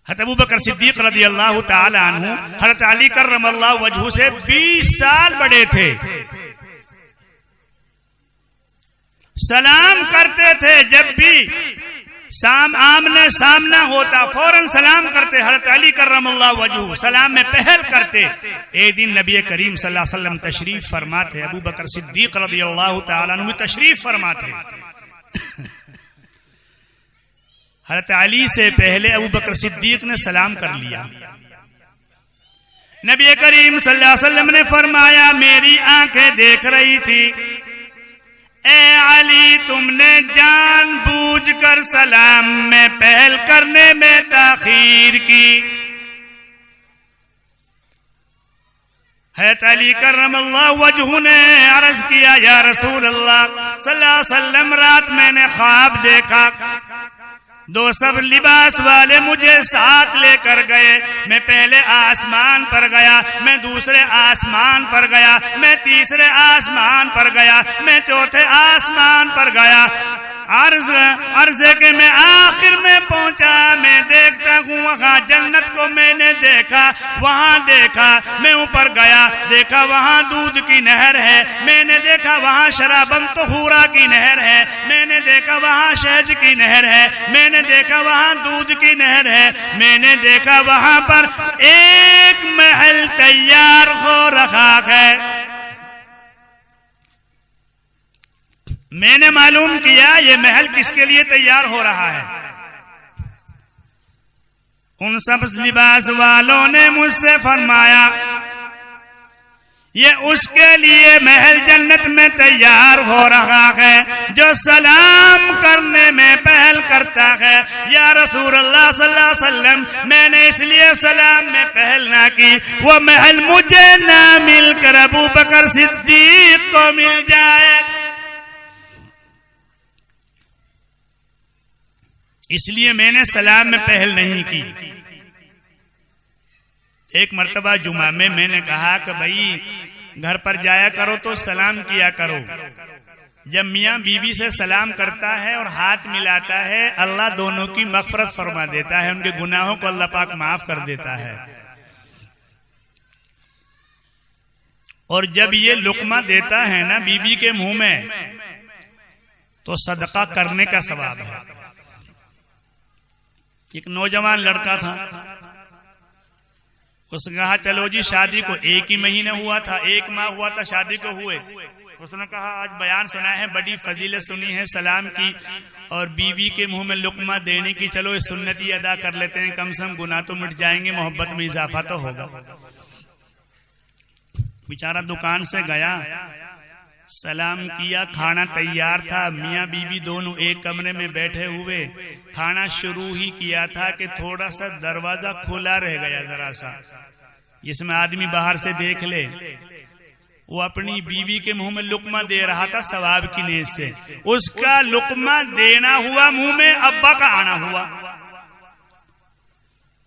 हज़रत अबू बकर सिद्दीक रज़ियल्लाहु ताला अन्हु हज़रत अली कर्रमल्लाहु वजहू से 20 साल बड़े थे। सलाम करते थे, जब भी आमने सामना होता फौरन सलाम करते। हज़रत अली कर्रमल्लाहु वजहू सलाम में पहल करते। एक दिन नबी करीम सल्लल्लाहु अलैहि वसल्लम तशरीफ फरमाते, अबू बकर सिद्दीक रज़ियल्लाहु ताला अन्हु तशरीफ फरमाते। हज़रत अली से पहले अबू बकर सिद्दीक ने सलाम कर लिया। नबी करीम सल्लल्लाहु अलैहि वसल्लम ने फरमाया, मेरी आंखें देख रही थी, ए अली तुमने जानबूझकर सलाम में पहल करने में ताखीर की। हज़रत अली कर्रमल्लाहु वजहू ने अर्ज किया, या रसूल अल्लाह सल्लल्लाहु अलैहि वसल्लम, रात मैंने ख्वाब देखा, 2 सब लिबास वाले मुझे साथ लेकर गए। मैं पहले आसमान पर गया, मैं दूसरे आसमान पर गया, मैं तीसरे आसमान पर गया, मैं चौथे आसमान पर गया। अर्ज़े के मैं आखिर में पहुंचा। मैं देखता हूँ वहां जन्नत को मैंने देखा, वहां देखा। मैं ऊपर गया, देखा वहां दूध की नहर है। मैंने देखा वहां शराबन तहूरा की नहर है। मैंने देखा वहां शहद की नहर है। मैंने देखा वहां दूध की नहर है। मैंने देखा वहां पर एक महल तैयार हो रहा है। मैंने मालूम किया ये महल किसके लिए तैयार हो रहा है। उन सब लिबास वालों ने मुझसे फरमाया, ये उसके लिए महल जन्नत में तैयार हो रहा है जो सलाम करने में पहल करता है। या रसूल अल्लाह सल्लल्लाहु अलैहि वसल्लम, मैंने इसलिए सलाम में पहल ना की, वो महल मुझे ना मिलकर अबू बकर सिद्दीक को मिल जाए। इसलिए मैंने सलाम में पहल नहीं की। एक मर्तबा जुमा में मैंने कहा कि भाई घर पर जाया करो तो सलाम किया करो। जब मियाँ बीवी से सलाम करता है और हाथ मिलाता है, अल्लाह दोनों की मग़फ़िरत फरमा देता है, उनके गुनाहों को अल्लाह पाक माफ कर देता है। और जब ये लुक़मा देता है ना बीवी के मुंह में, तो सदका करने का सवाब है। एक नौजवान लड़का था, उसने कहा चलो जी शादी को 1 ही महीने हुआ था, 1 माह हुआ था शादी को हुए। उसने कहा आज बयान सुना है, बड़ी फजीलत सुनी है सलाम की और बीवी के मुंह में लुक़मा देने की, चलो इस सुन्नती अदा कर लेते हैं, कम से कम गुनाह तो मिट जाएंगे, मोहब्बत में इजाफा तो होगा। बेचारा दुकान से गया, सलाम किया, खाना तैयार था, मियाँ बीवी दोनों एक कमरे में बैठे हुए। खाना शुरू ही किया था कि थोड़ा सा दरवाजा खुला रह गया, जरा सा, जिसमें आदमी बाहर से देख ले। वो अपनी बीवी के मुंह में लुक़मा दे रहा था सवाब की नीयत से। उसका लुक़मा देना हुआ मुंह में, अब्बा का आना हुआ।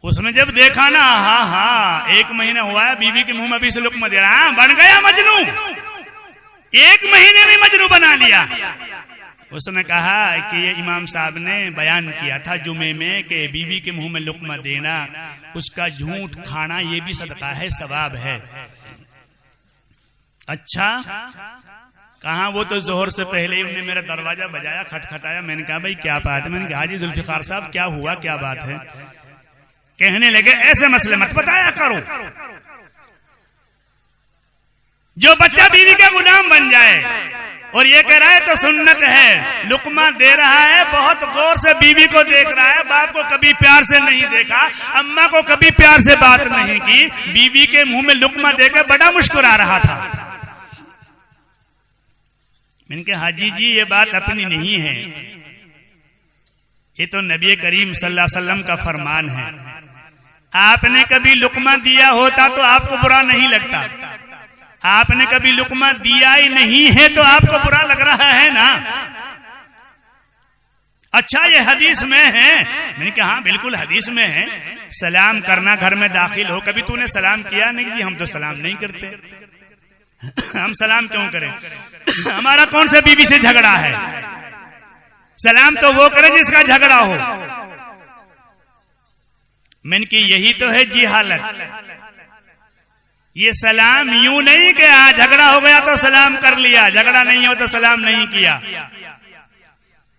उसने जब देखा ना, हाँ 1 महीना हुआ है बीवी के मुंह में अभी से लुक्मा दे रहा है, बन गया मजनू, 1 महीने में मजनू बना लिया। उसने कहा कि ये इमाम साहब ने बयान किया था जुमे में कि बीवी के मुंह में लुक्मा देना, उसका झूठ खाना ये भी सदका है, सवाब है। अच्छा, कहा वो तो जोहर से पहले ही उन्होंने मेरा दरवाजा बजाया, खटखटाया। मैंने कहा भाई क्या बात है? मैंने कहा हाजी जुल्फिकार साहब क्या हुआ, क्या बात है? कहने लगे ऐसे मसले मत बताया करो, जो बच्चा बीवी का गुलाम बन जाए और ये कह रहा है तो सुन्नत है, लुकमा दे रहा है, बहुत गौर से बीवी को देख रहा है, बाप को कभी प्यार से नहीं देखा, अम्मा को कभी प्यार से बात नहीं की, बीवी के मुंह में लुकमा देकर बड़ा मुस्कुरा रहा था। मैंने कहा हाजी जी ये बात अपनी नहीं है, ये तो नबी करीम सल्लल्लाहु अलैहि वसल्लम का फरमान है। आपने कभी लुकमा दिया होता तो आपको बुरा नहीं लगता, आपने कभी लुकमा दिया ही नहीं है तो आपको बुरा लग रहा है ना। अच्छा ये हदीस में है। मैंने कहा हाँ बिल्कुल हदीस में है, सलाम करना, घर में दाखिल हो, कभी तूने सलाम किया? नहीं जी हम तो सलाम नहीं करते। हम सलाम क्यों करें? हमारा कौन सा बीवी से झगड़ा है? सलाम तो वो करे जिसका झगड़ा हो। मैंने की यही तो है जी हालत। ये सलाम यूं नहीं कि झगड़ा हो गया तो सलाम कर लिया, झगड़ा नहीं हो तो सलाम नहीं किया।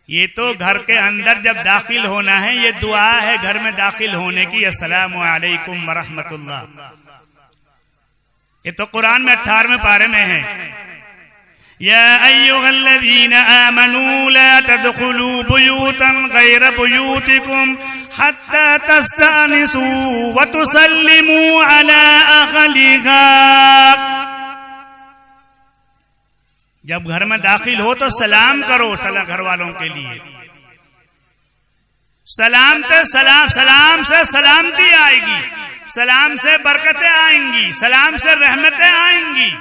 ये तो घर के अंदर जब दाखिल होना है, ये दुआ है घर में दाखिल होने की, अस्सलामु अलैकुम व रहमतुल्लाह। ये तो कुरान में 18वें पारे में है, या अय्युहल्लज़ीना आमनू ला तदखुलू बुयूतन गैर बुयूतिकुम हत्ता तस्तअनिसू व तुसल्लिमू अला अहलिहा। जब घर में दाखिल हो तो सलाम करो, सलाम घर वालों के लिए। सलाम से सलामती आएगी, सलाम से बरकतें आएंगी, सलाम से रहमतें आएंगी।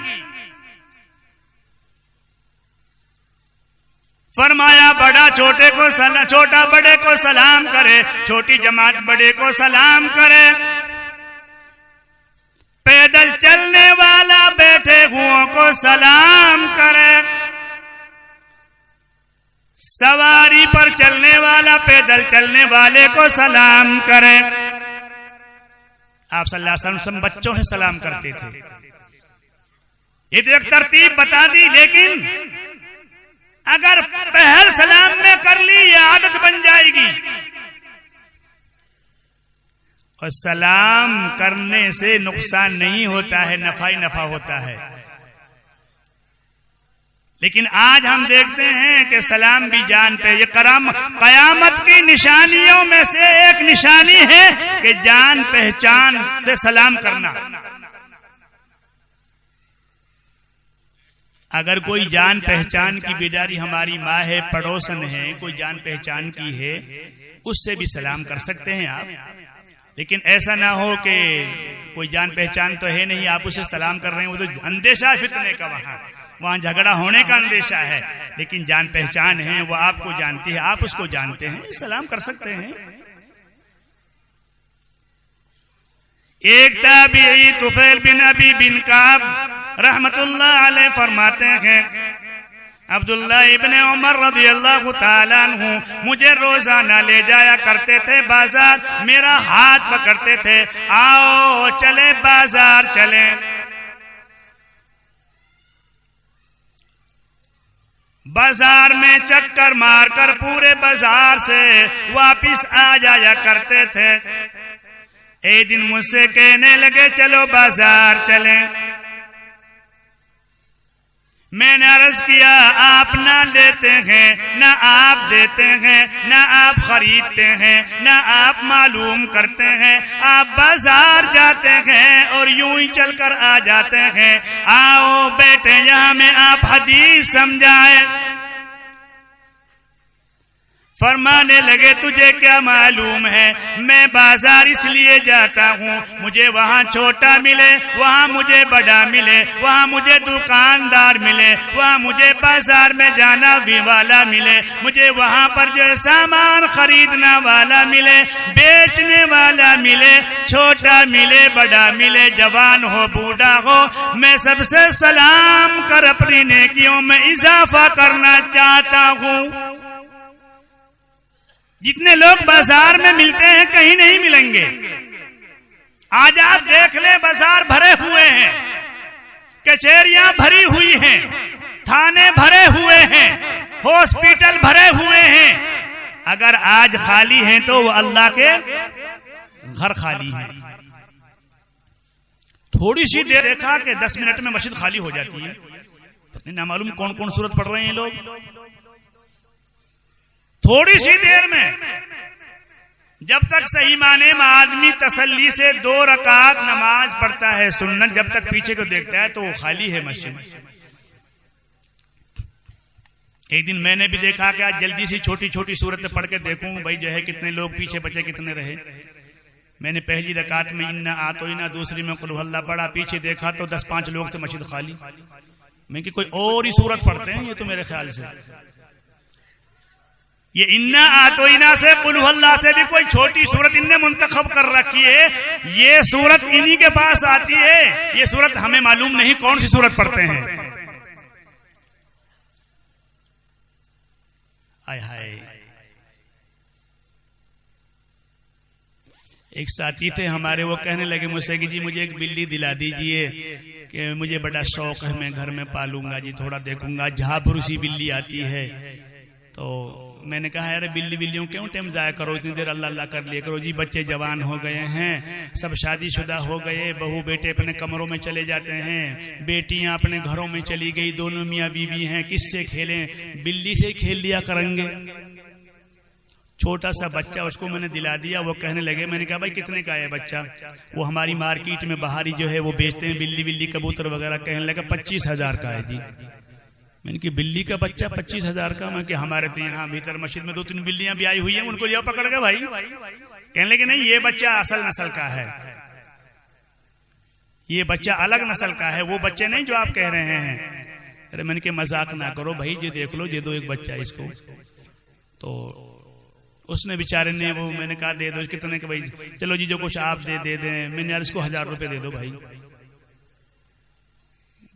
फरमाया बड़ा छोटे को सलाम, छोटा बड़े को सलाम करे, छोटी जमात बड़े को सलाम करे, पैदल चलने वाला बैठे हुओं को सलाम करे, सवारी पर चलने वाला पैदल चलने वाले को सलाम करे। आप सल्लल्लाहु अलैहि वसल्लम बच्चों से सलाम करते थे। ये तो एक तरतीब बता दी, लेकिन अगर पहल सलाम में कर ली ये आदत बन जाएगी। और सलाम करने से नुकसान नहीं होता है, नफा ही नफा होता है। लेकिन आज हम देखते हैं कि सलाम भी जान पे, ये कयामत की निशानियों में से एक निशानी है कि जान पहचान से सलाम करना। अगर कोई जान पहचान की बेदारी, हमारी माँ है, पड़ोसन है, कोई जान पहचान की है, उससे भी सलाम कर सकते हैं आप। लेकिन ऐसा ना हो कि कोई जान पहचान तो है नहीं, आप उसे सलाम कर रहे हैं, वो तो अंदेशा फितने का, वहां झगड़ा होने का अंदेशा है। लेकिन जान पहचान है, वो आपको जानती है, आप उसको जानते हैं, सलाम कर सकते हैं। एक ताबीई तुफैल बिन अबी बिन काब रहमतुल्लाह अलैह फरमाते हैं, अब्दुल्लाह इब्ने उमर रज़ियल्लाहु ताला अन्हु मुझे रोजाना ले जाया करते थे बाजार, मेरा हाथ पकड़ते थे, आओ चले बाजार चले। बाजार में चक्कर मारकर पूरे बाजार से वापिस आ जाया करते थे। एक दिन मुझसे कहने लगे चलो बाजार चलें। मैंने अर्ज किया आप ना लेते हैं, ना आप देते हैं, ना आप खरीदते हैं, ना आप मालूम करते हैं, आप बाजार जाते हैं और यूं ही चलकर आ जाते हैं। आओ बेटे यहाँ में आप हदीस समझाए। फरमाने लगे तुझे क्या मालूम है, मैं बाजार इसलिए जाता हूँ मुझे वहाँ छोटा मिले, वहाँ मुझे बड़ा मिले, वहाँ मुझे दुकानदार मिले, वहाँ मुझे बाजार में जाना भी वाला मिले, मुझे वहाँ पर जो सामान खरीदना वाला मिले, बेचने वाला मिले, छोटा मिले बड़ा मिले, जवान हो बूढ़ा हो, मैं सबसे सलाम कर अपनी नेकियों में इजाफा करना चाहता हूँ। जितने लोग बाजार में मिलते हैं कहीं नहीं मिलेंगे। आज आप देख ले बाजार भरे हुए हैं, कचहरियां भरी हुई हैं, थाने भरे हुए हैं, हॉस्पिटल भरे हुए हैं। अगर आज खाली हैं तो वो अल्लाह के घर खाली हैं। थोड़ी सी देर देखा कि 10 मिनट में मस्जिद खाली हो जाती है। पता नहीं ना मालूम कौन कौन सूरत पढ़ रहे हैं लोग। थोड़ी सी देर में जब तक सही माने में आदमी तसल्ली से 2 रकात नमाज पढ़ता है सुन्नत, जब तक पीछे को देखता है तो वो खाली है मस्जिद। एक दिन मैंने भी देखा कि आज जल्दी सी छोटी छोटी सूरतें पढ़ के देखूं भाई जो है कितने लोग पीछे बचे कितने रहे। मैंने पहली रकात में इन्ना आतोइना, दूसरी में कुल हुवल्लाह पढ़ा, पीछे देखा तो 10-5 लोग थे, मस्जिद खाली। मैं कि कोई और ही सूरत पढ़ते हैं ये तो मेरे ख्याल से। ये इन्ना आतोइना से कुल हुवल्लाह से भी कोई छोटी सूरत इनने मुंतखब कर रखी है, ये सूरत इन्हीं के पास आती है। ये सूरत हमें मालूम नहीं कौन सी सूरत पढ़ते हैं। हाय हाय। एक साथी थे हमारे, वो कहने लगे मुझसे कि जी मुझे एक बिल्ली दिला दीजिए कि मुझे बड़ा शौक है, मैं घर में पालूंगा जी, थोड़ा देखूंगा। झाबरूसी बिल्ली आती है। तो मैंने कहा अरे बिल्लियों क्यों टाइम जाया करो, इतनी देर अल्लाह अल्लाह कर लिया करो जी। बच्चे जवान हो गए हैं, सब शादीशुदा हो गए, बहू बेटे अपने कमरों में चले जाते हैं, बेटियां अपने घरों में चली गई, दोनों मियाँ बीवी हैं, किससे खेलें, बिल्ली से खेल लिया करेंगे। छोटा सा बच्चा उसको मैंने दिला दिया। वो कहने लगे, मैंने कहा भाई कितने का है बच्चा? वो हमारी मार्केट में बाहरी जो है वो बेचते हैं बिल्ली कबूतर वगैरह। कहने लगा 25,000 का है जी। मैंने कि बिल्ली का बच्चा 25,000 का? मैं कि हमारे तो यहाँ भीतर मस्जिद में 2-3 बिल्लियां भी आई हुई हैं, उनको लिया पकड़ के भाई। कहने लगे नहीं ये बच्चा असल नस्ल का है, ये बच्चा अलग नस्ल का है, वो बच्चे नहीं जो आप कह रहे हैं। अरे मैंने कि मजाक ना करो भाई, ये देख लो, ये दो एक बच्चा इसको। तो उसने बेचारे ने वो, मैंने कहा दे दो। कितने के भाई? चलो जी जो कुछ आप दे दें। मैंने यार इसको 1000 रुपए दे दो भाई।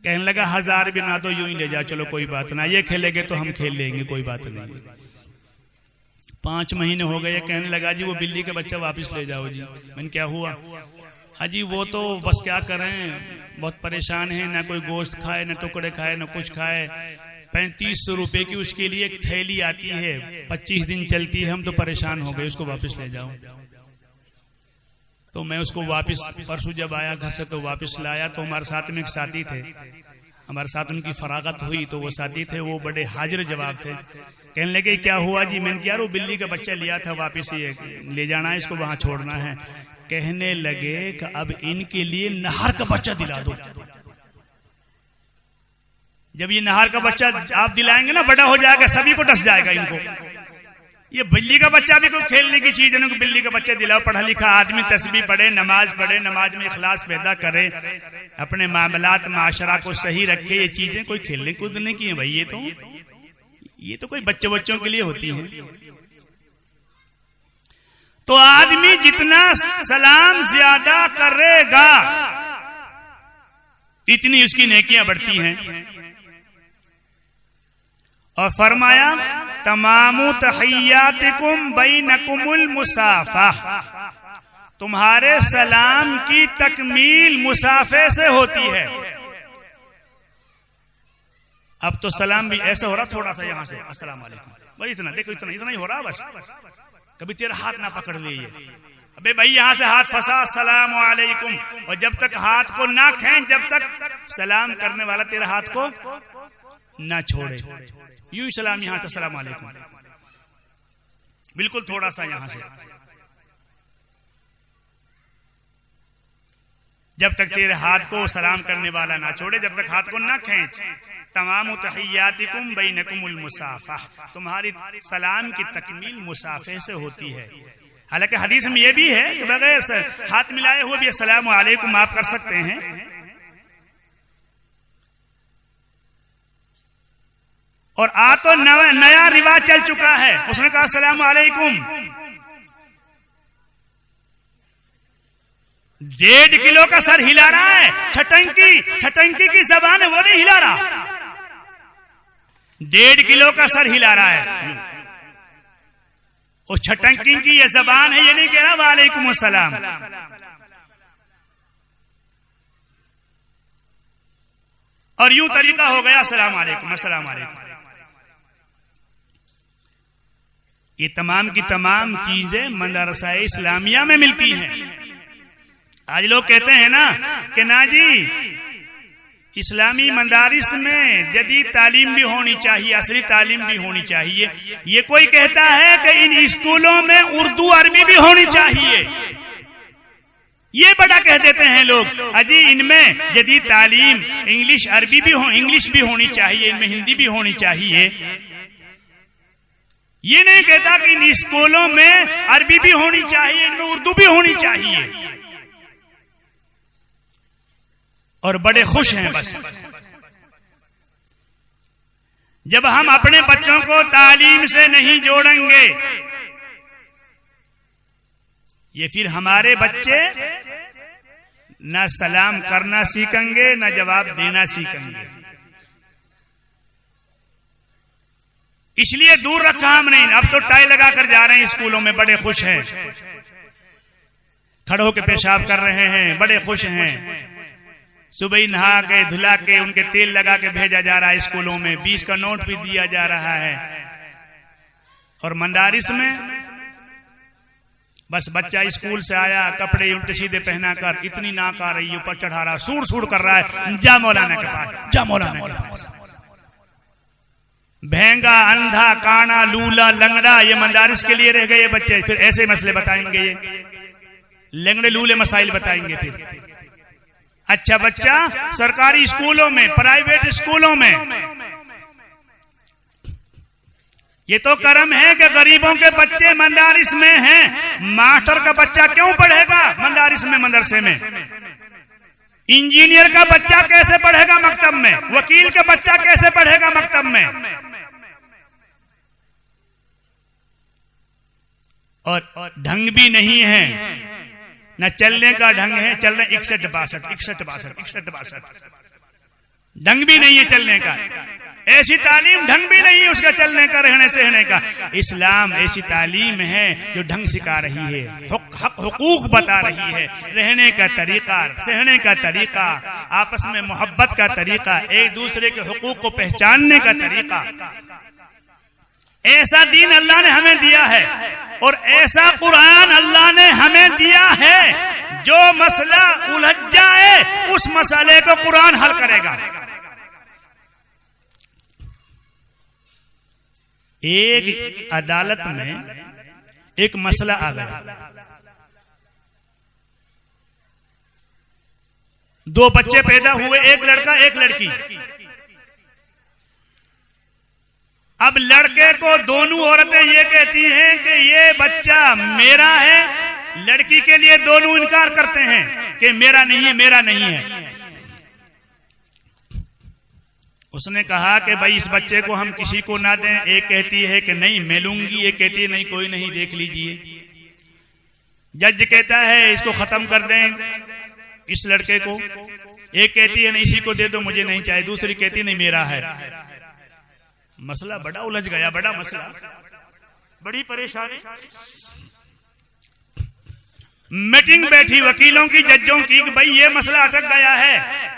कहने लगा 1000 भी ना तो यूं ही ले जा, चलो कोई बात ना, ये खेलेंगे तो हम खेल लेंगे, कोई बात नहीं। 5 महीने हो गए। कहने लगा जी वो बिल्ली का बच्चा वापस ले जाओ जी। मैंने क्या हुआ? अजी वो तो बस क्या करें, बहुत परेशान है, ना कोई गोश्त खाए, ना टुकड़े खाए, ना कुछ खाए। 3500 रुपए की उसके लिए एक थैली आती है, 25 दिन चलती है, हम तो परेशान हो गए, उसको वापस ले जाओ। तो मैं उसको वापस परसों जब आया घर से तो वापस लाया। तो हमारे साथ में एक साथी थे, हमारे साथ उनकी फरागत हुई। तो वो साथी थे, वो बड़े हाजिर जवाब थे। कहने लगे क्या हुआ जी? मैंने कहा वो बिल्ली का बच्चा लिया था, वापस ये ले जाना है, इसको वहां छोड़ना है। कहने लगे कि अब इनके लिए नहर का बच्चा दिला दो। जब ये नहर का बच्चा आप दिलाएंगे ना, बड़ा हो जाएगा, सभी को डस जाएगा इनको। ये बिल्ली का बच्चा भी कोई खेलने की चीज है, इनको बिल्ली का बच्चा दिलाओ। पढ़ा लिखा आदमी तस्बीह पढ़े, नमाज पढ़े, नमाज में इखलास पैदा करे, अपने मामलात माशरा को सही रखे। ये चीजें कोई खेलने कूदने की है भाई, ये तो कोई बच्चों के लिए होती है। तो आदमी जितना सलाम ज्यादा करेगा इतनी उसकी नेकियां बढ़ती हैं। और फरमाया तमामु तहियातिकुम बैनकुमुल मुसाफा, तुम्हारे सलाम की तकमील मुसाफे से होती है। अब तो सलाम भी ऐसा हो रहा थोड़ा सा यहां से अस्सलाम वालेकुम, बस इतना देखो, इतना ही हो रहा बस। कभी तेरा हाथ ना पकड़ ले, अबे भाई यहां से हाथ फंसा अस्सलाम वालेकुम, और जब तक हाथ को ना खींच, जब तक सलाम करने वाला तेरा हाथ को ना छोड़े, यूं सलाम यहां से अस्सलाम वालेकुम, बिल्कुल थोड़ा सा यहां से। जब तक तेरे हाथ को सलाम करने वाला ना छोड़े, जब तक हाथ को ना खींच, तमाम तहियातिकुम बैनकुमुल मुसाफा, तुम्हारी सलाम की तकमील मुसाफे से होती है। हालांकि हदीस में यह भी है कि बगैर हाथ मिलाए हुए भी अस्सलामु अलैकुम आप कर सकते हैं। और आ तो नया रिवाज चल चुका है, उसने कहा अस्सलामु अलैकुम। 1.5 किलो का सर हिला रहा है, छटंकी की जबान है वो नहीं हिला रहा, 1.5 किलो का सर हिला रहा है। और छटंकी की ये जबान है, ये नहीं कह रहा वालेकुम अस्सलाम। और यूं तरीका हो गया अस्सलाम वालेकुम अस्सलाम वालेकुम। ये तमाम की तमाम चीजें मदरसा इस्लामिया में मिलती हैं। आज लोग कहते हैं ना कि ना जी इस्लामी मदारिस में जदीद तालीम भी होनी चाहिए, असली तालीम भी होनी चाहिए। ये कोई कहता है कि इन स्कूलों में उर्दू अरबी भी होनी चाहिए, ये बड़ा कह देते हैं लोग। अजी इनमें जदीद तालीम इंग्लिश अरबी भी इंग्लिश भी होनी चाहिए, इनमें हिंदी भी होनी चाहिए। ये नहीं कहता कि इन स्कूलों में अरबी भी होनी चाहिए, इनमें उर्दू भी होनी चाहिए। और बड़े खुश हैं बस जब हम अपने बच्चों को तालीम से नहीं जोड़ेंगे, ये फिर हमारे बच्चे न सलाम करना सीखेंगे न जवाब देना सीखेंगे। इसलिए दूर रखा हमने। अब तो टाई लगाकर जा रहे हैं स्कूलों में, बड़े खुश हैं, खड़े होकर पेशाब कर रहे हैं, बड़े खुश हैं। सुबह ही नहा के धुला के उनके तेल लगा के भेजा जा रहा है स्कूलों में, 20 का नोट भी दिया जा रहा है। और मदारिस में बस बच्चा स्कूल से आया, कपड़े उल्टे सीधे पहना कर इतनी नाक आ रही है, ऊपर चढ़ा रहा, सूड़ सूड़ कर रहा है, जा मौलाना के पास, जा मौलाना के पास। भेंगा, अंधा, काना, लूला, लंगड़ा, ये मदारिस के लिए रह गए बच्चे। फिर ऐसे मसले बताएंगे, ये लंगड़े लूले मसाइल बताएंगे। फिर अच्छा बच्चा सरकारी स्कूलों में, प्राइवेट स्कूलों में, ये तो कर्म है कि गरीबों के बच्चे मदारिस में हैं। मास्टर का बच्चा क्यों पढ़ेगा मदारिस में, मदरसे में? इंजीनियर का बच्चा कैसे पढ़ेगा मकतब में? वकील का बच्चा कैसे पढ़ेगा मकतब में? और ढंग भी नहीं है, न चलने का ढंग है। चल रहे 61-62 ढंग भी नहीं है चलने का। ऐसी तालीम ढंग भी नहीं है उसका, चलने का, रहने सहने का। इस्लाम ऐसी तालीम है जो ढंग सिखा रही है, हक हुकूक बता रही है, रहने का तरीका, सहने का तरीका, आपस में मोहब्बत का तरीका, एक दूसरे के हुकूक को पहचानने का तरीका। ऐसा दीन अल्लाह ने हमें दिया है और ऐसा कुरान अल्लाह ने हमें दिया है। जो मसला उलझ जाए उस मसले को कुरान हल करेगा। एक अदालत में एक मसला आ गया, 2 बच्चे पैदा हुए, एक लड़का एक लड़की। अब लड़के को दोनों औरतें ये कहती हैं कि ये बच्चा मेरा है, लड़की के लिए दोनों इनकार करते हैं कि मेरा नहीं है, मेरा नहीं है। उसने कहा कि भाई इस बच्चे को हम किसी को ना दें। एक कहती है कि नहीं मैं लूंगी, एक कहती है नहीं कोई नहीं, देख लीजिए। जज कहता है इसको खत्म कर दें इस लड़के को। एक कहती है नहीं इसी को दे दो, मुझे नहीं चाहिए। दूसरी कहती नहीं मेरा है। मसला बड़ा उलझ गया, बड़ा मसला, बड़ी परेशानी। मीटिंग बैठी वकीलों की, जजों की कि भाई ये मसला अटक गया है।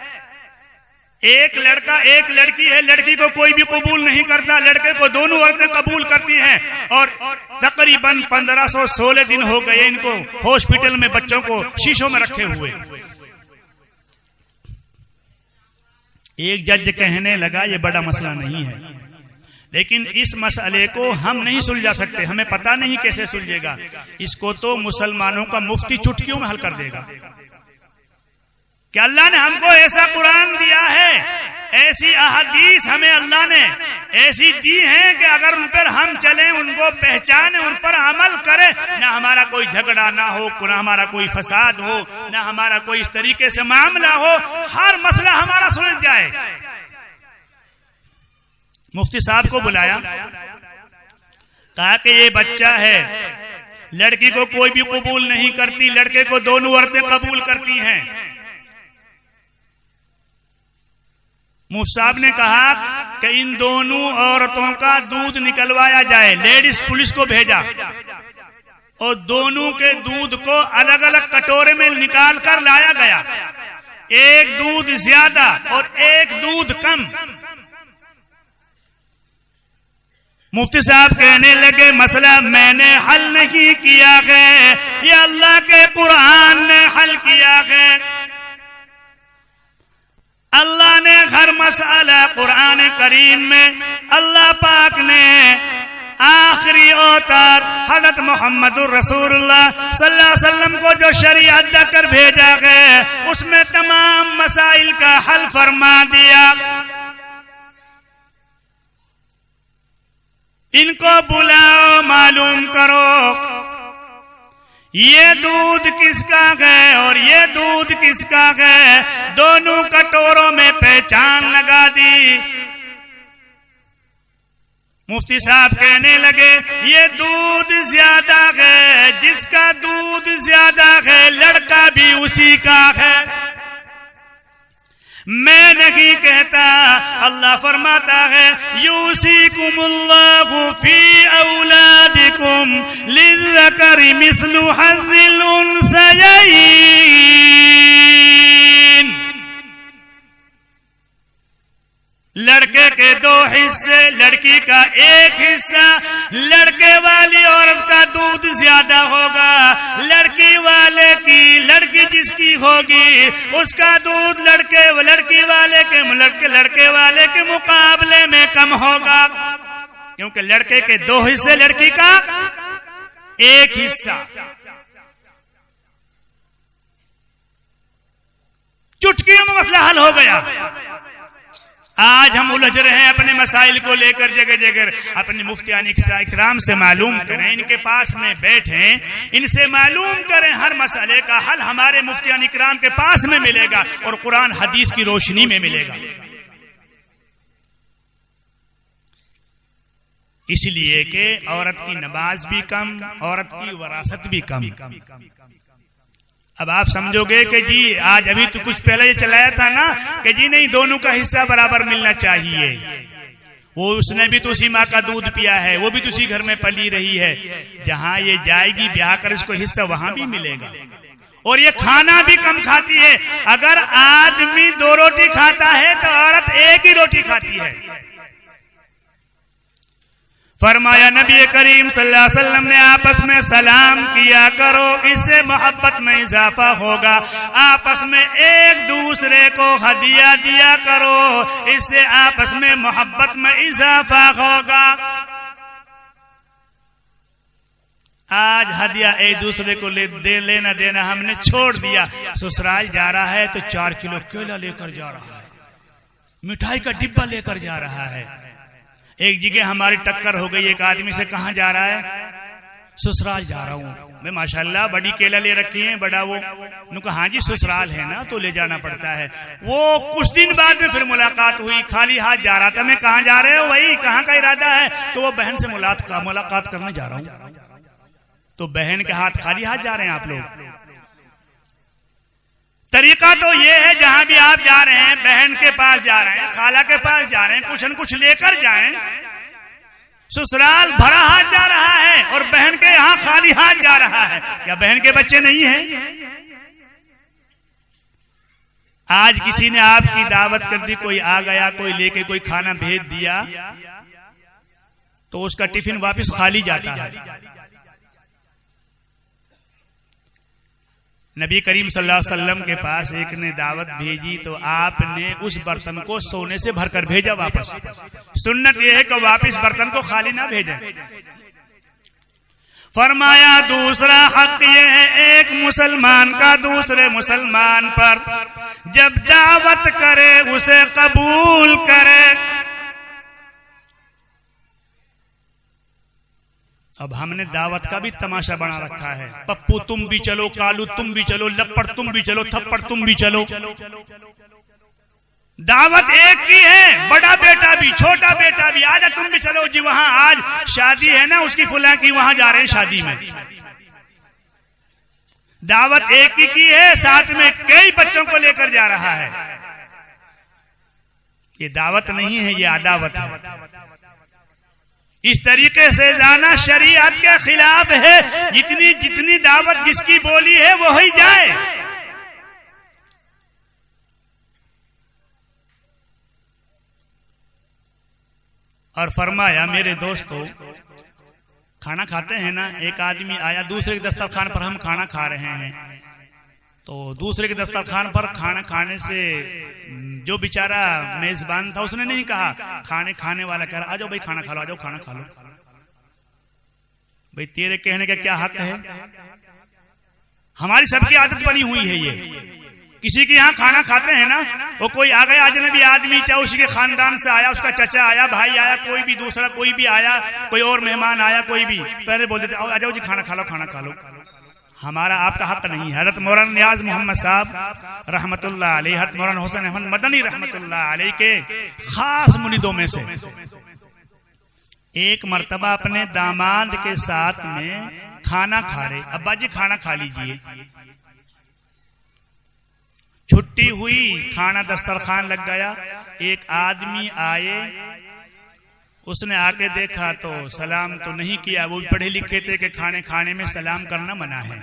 एक लड़का एक लड़की है, लड़की को कोई भी कबूल नहीं करता, लड़के को दोनों औरतें कबूल करती हैं। और तकरीबन 1516 दिन हो गए इनको हॉस्पिटल में बच्चों को शीशों में रखे हुए। एक जज कहने लगा ये बड़ा मसला नहीं है, लेकिन इस मसले को हम नहीं सुलझा सकते, हमें पता नहीं कैसे सुलझेगा। इसको तो मुसलमानों का मुफ्ती चुटकियों में हल कर देगा। कि अल्लाह ने हमको ऐसा कुरान दिया है, ऐसी अहदीस हमें अल्लाह ने ऐसी दी है कि अगर उन पर हम चलें, उनको पहचाने, उन पर अमल करें, ना हमारा कोई झगड़ा ना हो, ना हमारा कोई फसाद हो, ना हमारा कोई इस तरीके से मामला हो, हर मसला हमारा सुलझ जाए। मुफ्ती साहब को बुलाया, कहा कि ये बच्चा है, लड़की को कोई भी कबूल नहीं करती, लड़के को दोनों औरतें कबूल करती हैं। मुफ्ती साहब ने कहा कि इन दोनों औरतों का दूध निकलवाया जाए। लेडीज पुलिस को भेजा और दोनों के दूध को अलग अलग कटोरे में निकाल कर लाया गया, एक दूध ज्यादा और एक दूध कम। मुफ्ती साहब कहने लगे मसला मैंने हल नहीं किया है, ये अल्लाह के कुरान ने हल किया है। अल्लाह ने हर मसला कुरान करीम में अल्लाह पाक ने आखिरी अवतार हज़रत मोहम्मदुर रसूलुल्लाह सल्लल्लाहु अलैहि वसल्लम को जो शरीयत देकर भेजा है, उसमें तमाम मसाइल का हल फरमा दिया। इनको बुलाओ, मालूम करो ये दूध किसका है और ये दूध किसका है। दोनों कटोरों में पहचान लगा दी। मुफ्ती साहब कहने लगे ये दूध ज्यादा है, जिसका दूध ज्यादा है लड़का भी उसी का है। मैं नहीं कहता, अल्लाह फरमाता है यूसीकुमुल्लाहु फी औलादिकुम लिज़्ज़करि मिस्लु हज़्ज़िल उन्सयैन। लड़के के 2 हिस्से, लड़की का 1 हिस्सा। लड़के वाली औरत का दूध ज्यादा होगा, लड़की जिसकी होगी उसका दूध लड़के वाले के मुकाबले में कम होगा, क्योंकि लड़के के 2 हिस्से, लड़की का 1 हिस्सा। चुटकी में मसला हल हो गया। आज हम उलझ रहे हैं अपने मसाइल को लेकर, जगह जगह अपने मुफ्तियान इकराम से मालूम करें, इनके पास में बैठें, इनसे मालूम करें। हर मसले का हल हमारे मुफ्तियान इकराम के पास में मिलेगा और कुरान हदीस की रोशनी में मिलेगा। इसलिए कि औरत की नमाज भी कम, औरत की वरासत भी कम। अब आप समझोगे कि जी आज अभी तो कुछ पहले ये चलाया था ना कि जी नहीं, दोनों का हिस्सा बराबर मिलना चाहिए। वो उसने भी तो उसी माँ का दूध पिया है, वो भी तो उसी घर में पली रही है। जहां ये जाएगी ब्याह कर, इसको हिस्सा वहां भी मिलेगा। और ये खाना भी कम खाती है। अगर आदमी 2 रोटी खाता है तो औरत 1 ही रोटी खाती है। फरमाया नबी करीम सल्लल्लाहु अलैहि वसल्लम ने आपस में सलाम किया करो, इससे मोहब्बत में इजाफा होगा। आपस में एक दूसरे को हदिया दिया करो, इससे आपस में मोहब्बत में इजाफा होगा। आज हदिया एक दूसरे को लेना देना हमने छोड़ दिया। ससुराल जा रहा है तो 4 किलो केला लेकर जा रहा है, मिठाई का डिब्बा लेकर जा रहा है। एक जगह हमारी टक्कर हो गई एक आदमी से, कहाँ जा रहा है? ससुराल जा रहा हूँ। मैं माशाल्लाह बड़ी केला ले रखी है, बड़ा वो। उन्होंने हाँ जी ससुराल है ना तो ले जाना पड़ता है। वो कुछ दिन बाद में फिर मुलाकात हुई, खाली हाथ जा रहा था। मैं कहाँ जा रहे हो? वही कहाँ का इरादा है? तो वो बहन से मुलाकात करने जा रहा हूँ। तो बहन के हाथ खाली हाथ जा रहे हैं आप लोग? तरीका तो ये है जहां भी आप जा रहे हैं, बहन के पास जा रहे हैं, खाला के पास जा रहे हैं, कुछ न कुछ लेकर जाएं। ससुराल भरा हाथ जा रहा है और बहन के यहां खाली हाथ जा रहा है। क्या बहन के बच्चे नहीं हैं? आज किसी ने आपकी दावत कर दी, कोई आ गया, कोई लेके कोई खाना भेज दिया, तो उसका टिफिन वापस खाली जाता है। नबी करीम सल्लल्लाहु अलैहि वसल्लम के पास एक ने दावत भेजी तो आपने उस बर्तन को सोने से भरकर भेजा वापस। सुन्नत यह है कि वापस बर्तन को खाली ना भेजें। फरमाया दूसरा हक यह है एक मुसलमान का दूसरे मुसलमान पर जब दावत करे उसे कबूल करे। अब हमने दावत का भी तमाशा बना रखा है, पप्पू तुम भी चलो, कालू तुम भी चलो, लप्पड़ तुम भी चलो, थप्पड़ तुम भी चलो। दावत एक की है, बड़ा बेटा भी छोटा बेटा भी, आजा तुम भी चलो जी, वहां आज शादी है ना उसकी फुला की, वहां जा रहे हैं शादी में। दावत एक की है, साथ में कई बच्चों को लेकर जा रहा है। ये दावत नहीं है, ये अदावत है। इस तरीके से जाना शरीयत के खिलाफ है। जितनी जितनी दावत जिसकी बोली है वो ही जाए। और फरमाया मेरे दोस्तों, खाना खाते हैं ना, एक आदमी आया दूसरे के दस्तरखान पर, हम खाना खा रहे हैं, तो दूसरे के दस्तरखान पर खाना खाने से जो बेचारा मेजबान था उसने नहीं कहा, खाने वाला कह रहा आ जाओ भाई खाना खा लो, आ जाओ खाना खा लो। भाई तेरे कहने का क्या हक है? हमारी सबकी आदत बनी हुई है ये। किसी के यहाँ खाना खाते हैं ना, वो कोई आ गया अजनबी आदमी, चाहे उसी के खानदान से आया, उसका चचा आया, भाई आया, कोई भी दूसरा कोई भी आया, कोई और मेहमान आया, कोई भी, पहले बोल देते आ जाओ जी खाना खा लो, खाना खा लो। हमारा आपका हक नहीं है। हज़रत मौलाना नियाज मोहम्मद साहब रहमतुल्लाह अलैह, हज़रत मौलाना हुसैन अहमद मदनी रहमतुल्लाह अलैह के खास मुरीदों में से एक मर्तबा अपने दामाद के साथ में खाना खा रहे, अब्बा जी खाना खा लीजिए। छुट्टी हुई, खाना दस्तरखान लग गया, एक आदमी आए, उसने आके देखा तो सलाम तो नहीं किया। वो पढ़े लिखे थे कि खाने में सलाम करना मना है,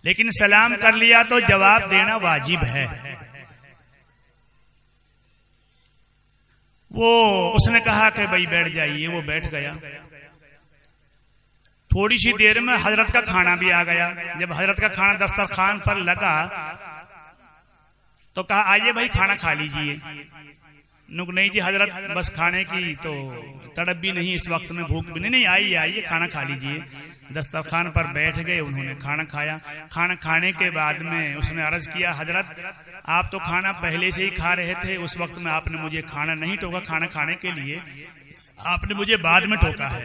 लेकिन सलाम कर लिया तो जवाब देना वाजिब है। वो उसने कहा कि भाई बैठ जाइए, वो बैठ गया। थोड़ी सी देर में हजरत का खाना भी आ गया। जब हजरत का खाना दस्तरखान पर लगा तो कहा आइए भाई खाना खा लीजिए। नुक नहीं जी हजरत, बस खाने की तो तड़प भी नहीं, इस वक्त में भूख भी नहीं, आइए आइए खाना खा लीजिए। दस्तरखान पर बैठ गए, उन्होंने खाना खाया। खाना खाने के बाद में उसने अर्ज किया, हजरत आप तो खाना पहले से ही खा रहे थे, उस वक्त में आपने मुझे खाना नहीं टोका, खाना खाने के लिए आपने मुझे बाद में टोका है।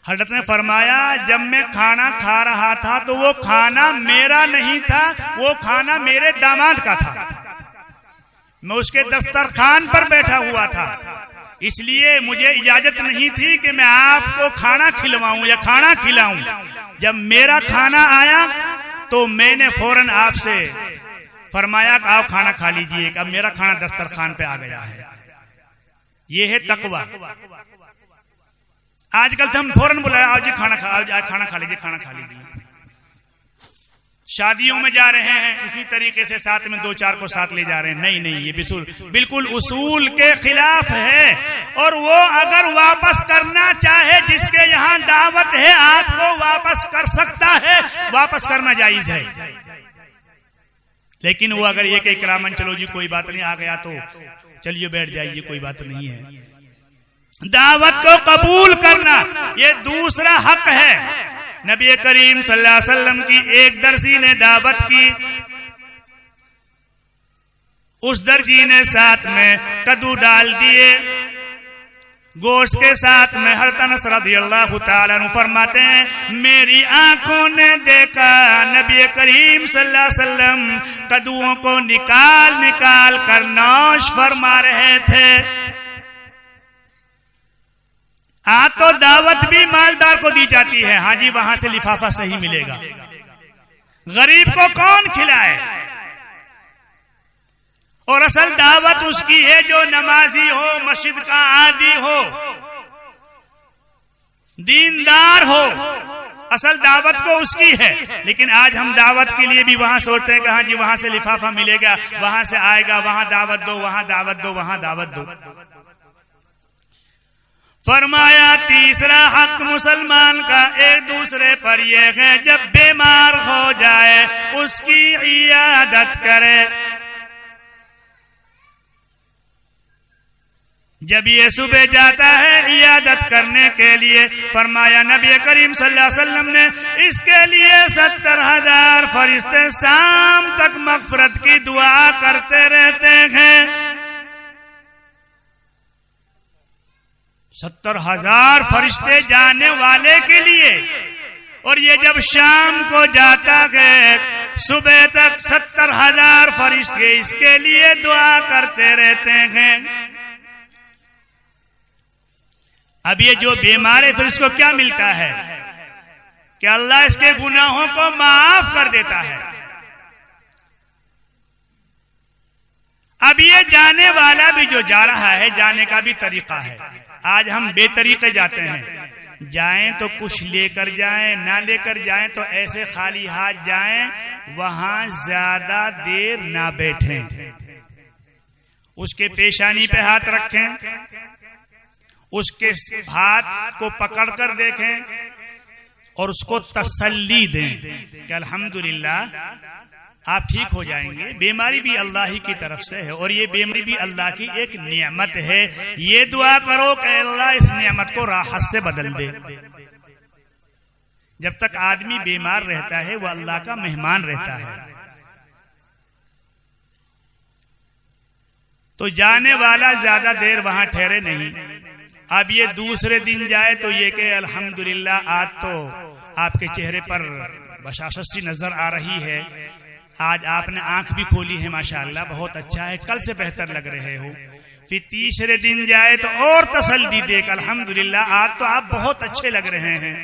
हजरत ने फरमाया जब मैं खाना खा रहा था तो वो खाना मेरा नहीं था, वो खाना मेरे दामाद का था। मैं उसके दस्तरखान पर बैठा हुआ था, इसलिए मुझे इजाजत नहीं थी कि मैं आपको खाना खिलवाऊं या खाना खिलाऊं। जब मेरा खाना आया तो मैंने फौरन आपसे फरमाया कि आप खाना खा लीजिए। अब मेरा खाना दस्तरखान पे आ गया है। ये है तकवा। आजकल तो हम फौरन बुलाया, आज खाना खा लीजिए, खाना खा लीजिए। शादियों में जा रहे हैं उसी तरीके से साथ में दो चार को साथ ले जा रहे हैं। नहीं, ये बिल्कुल उसूल के खिलाफ है। और वो अगर वापस करना चाहे, जिसके यहाँ दावत है आपको वापस कर सकता है, वापस करना जायज है। लेकिन वो अगर ये कि इकरामन चलो जी कोई बात नहीं, आ गया तो चलिए बैठ जाइए, कोई बात नहीं है। दावत को कबूल करना ये दूसरा हक है। नबी करीम सल्लल्लाहु अलैहि वसल्लम की एक दर्जी ने दावत की, उस दर्जी ने साथ में कद्दू डाल दिए गोश्त के साथ में। हज़रत अनस रज़ियल्लाहु ताला अन्हु फरमाते हैं मेरी आंखों ने देखा नबी करीम सल्लल्लाहु अलैहि वसल्लम कद्दुओं को निकाल कर नौश फरमा रहे थे। तो दावत भी मालदार को दी जाती है, हाँ जी वहां से लिफाफा सही मिलेगा। गरीब को कौन खिलाए? और असल दावत उसकी है जो नमाजी हो, मस्जिद का आदी हो, दीनदार हो, असल दावत को उसकी है। लेकिन आज हम दावत के लिए भी वहां सोचते हैं कि हाँ जी वहां से लिफाफा मिलेगा, वहां से आएगा, वहां दावत दो, वहां दावत दो, वहां दावत दो। फरमाया तीसरा हक मुसलमान का एक दूसरे पर यह है जब बीमार हो जाए उसकी इयादत करे। जब ये सुबह जाता है इयादत करने के लिए, फरमाया नबी करीम सल्लल्लाहु अलैहि वसल्लम ने इसके लिए 70,000 फरिश्ते शाम तक मगफरत की दुआ करते रहते हैं। 70,000 फरिश्ते जाने वाले के लिए, और ये जब शाम को जाता है सुबह तक 70,000 फरिश्ते इसके लिए दुआ करते रहते हैं। अब ये जो बीमार है फिर इसको क्या मिलता है कि अल्लाह इसके गुनाहों को माफ कर देता है। अब ये जाने वाला भी जो जा रहा है, जाने का भी तरीका है। आज हम बेतरीके जाते हैं, जाएं तो कुछ लेकर जाएं, ना लेकर जाएं तो ऐसे खाली हाथ जाएं, वहां ज्यादा देर ना बैठें, उसके पेशानी पे हाथ रखें, उसके हाथ को पकड़कर देखें और उसको तसल्ली दें कि अल्हम्दुलिल्लाह आप ठीक हो जाएंगे। बीमारी भी अल्लाह ही की तरफ से है और ये बीमारी भी अल्लाह की एक नियामत है। ये दुआ करो कि अल्लाह इस नियामत को राहत से बदल दे। जब तक आदमी बीमार रहता है वह अल्लाह का मेहमान रहता है। तो जाने वाला ज्यादा देर वहां ठहरे नहीं। अब ये दूसरे दिन जाए तो ये कि अल्हम्दुलिल्लाह आज तो आपके चेहरे पर बशाशत सी नजर आ रही है, आज आपने आंख भी खोली है, माशाअल्लाह बहुत अच्छा है, कल से बेहतर लग रहे हो। फिर तीसरे दिन जाए तो और तसल्ली देख, अल्हम्दुलिल्लाह आज तो आप बहुत अच्छे लग रहे हैं।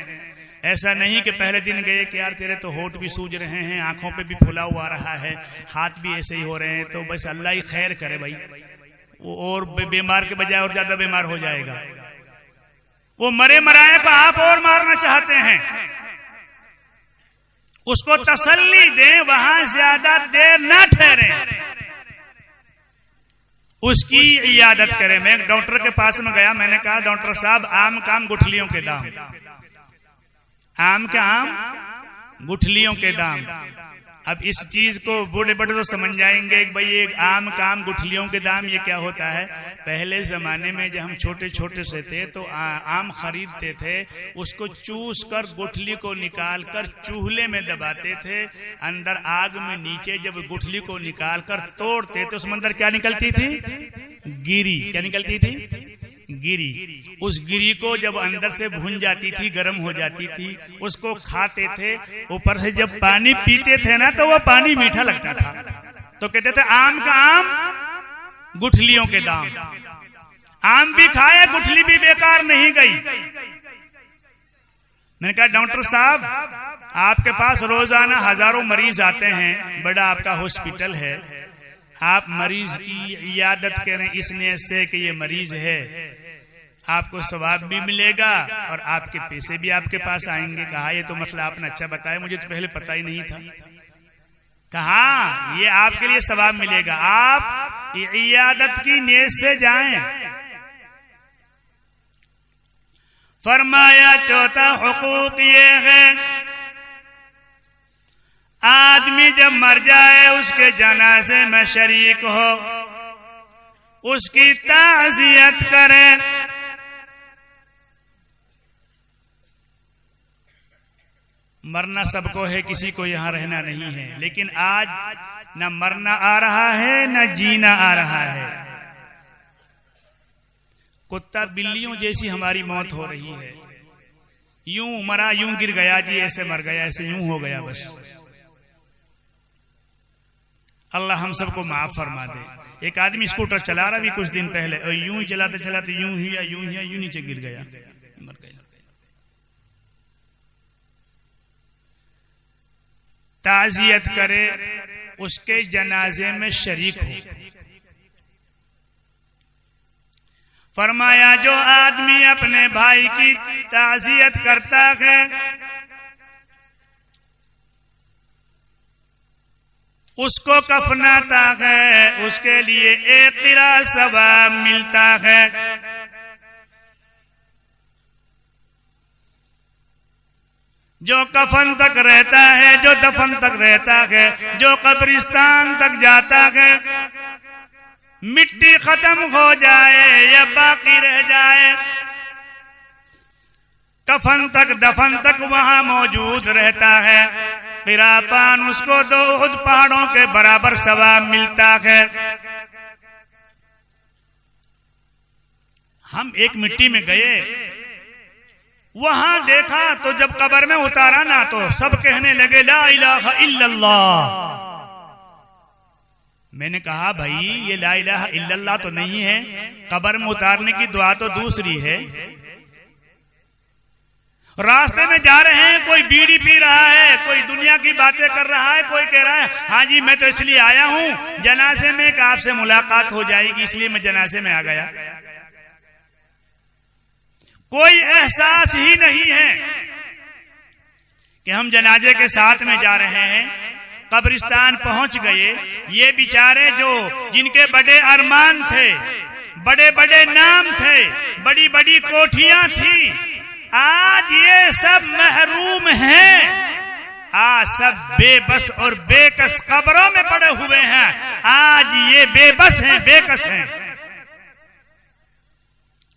ऐसा नहीं कि पहले दिन गए कि यार तेरे तो होठ भी सूज रहे हैं, आंखों पे भी फुला हुआ रहा है, हाथ भी ऐसे ही हो रहे हैं, तो बस अल्लाह ही खैर करे भाई, वो और बीमार के बजाय और ज्यादा बीमार हो जाएगा। वो मरे मराए को आप और मारना चाहते हैं, उसको तसल्ली दें, वहां ज्यादा देर ना ठहरे, उसकी इयादत करें। मैं एक डॉक्टर के पास में गया, मैंने कहा डॉक्टर साहब आम काम गुठलियों के दाम, आम के आम गुठलियों के दाम। अब इस चीज को बूढ़े बड़े तो समझ जाएंगे कि भाई एक आम काम गुठलियों के दाम ये क्या होता है। पहले जमाने में जब हम छोटे छोटे से थे तो आम खरीदते थे, उसको चूस कर गुठली को निकाल कर चूल्हे में दबाते थे, अंदर आग में नीचे जब गुठली को निकाल कर तोड़ते तो उसमें अंदर क्या निकलती थी? गिरी। क्या निकलती थी? गिरी। उस गिरी को जब अंदर से भुन जाती थी, गर्म हो जाती थी, उसको खाते थे। ऊपर से जब पानी पीते थे ना तो वो पानी मीठा लगता था। तो कहते थे आम का आम गुठलियों के दाम। आम भी खाए, गुठली भी बेकार नहीं गई। मैंने कहा डॉक्टर साहब आपके पास रोजाना हजारों मरीज आते हैं, बड़ा आपका हॉस्पिटल है, आप मरीज की इयादत करें इस नियत से कि ये मरीज है, आपको सवाब भी मिलेगा और आपके पैसे भी आपके पास आएंगे। कहा ये तो मसला आपने अच्छा बताया, मुझे तो पहले पता ही नहीं था। कहा ये आपके लिए सवाब मिलेगा, आप इयादत की नियत से जाएं। फरमाया चौथा हुकूक ये है आदमी जब मर जाए उसके जनाजे में शरीक हो, उसकी ताज़ियत करें। मरना सबको है, किसी को यहां रहना नहीं है, लेकिन आज न मरना आ रहा है न जीना आ रहा है। कुत्ता बिल्लियों जैसी हमारी मौत हो रही है। यूं मरा यूं गिर गया जी, ऐसे मर गया, ऐसे यूं हो गया बस। अल्लाह हम सबको माफ फरमा दे। एक आदमी स्कूटर चला रहा भी कुछ दिन पहले, और यूं ही चलाते चलाते यूं ही या यूं ही या यूं नीचे गिर गया, मर गया। ताज़ियत करे, उसके जनाजे में शरीक हो। फरमाया जो आदमी अपने भाई की ताज़ियत करता है उसको कफनाता है, उसके लिए एक तिरा सवाब मिलता है। जो कफन तक रहता है, जो दफन तक रहता है, जो कब्रिस्तान तक जाता है, मिट्टी खत्म हो जाए या बाकी रह जाए, कफन तक दफन तक वहां मौजूद रहता है। क़िरातान उसको 2 उहद पहाड़ों के बराबर सवाब मिलता है। हम एक मिट्टी में गए, वहां देखा तो जब कब्र में उतारा ना तो सब कहने लगे ला इलाहा इल्लल्लाह। मैंने कहा भाई ये ला इलाहा इल्लल्लाह तो नहीं है, कब्र में उतारने की दुआ तो दूसरी है। रास्ते में जा रहे हैं, कोई बीड़ी पी रहा है, कोई दुनिया की बातें कर रहा है, कोई कह रहा है हाँ जी मैं तो इसलिए आया हूं जनाजे में कि आपसे मुलाकात हो जाएगी, इसलिए मैं जनाजे में आ गया। कोई एहसास ही नहीं है कि हम जनाजे के साथ में जा रहे हैं। कब्रिस्तान पहुंच गए, ये बेचारे जो जिनके बड़े अरमान थे, बड़े बड़े नाम थे, बड़ी बड़ी कोठियां थी, आज ये सब महरूम हैं। आज सब बेबस और बेकस कब्रों में पड़े हुए हैं। आज ये बेबस हैं, बेकस हैं।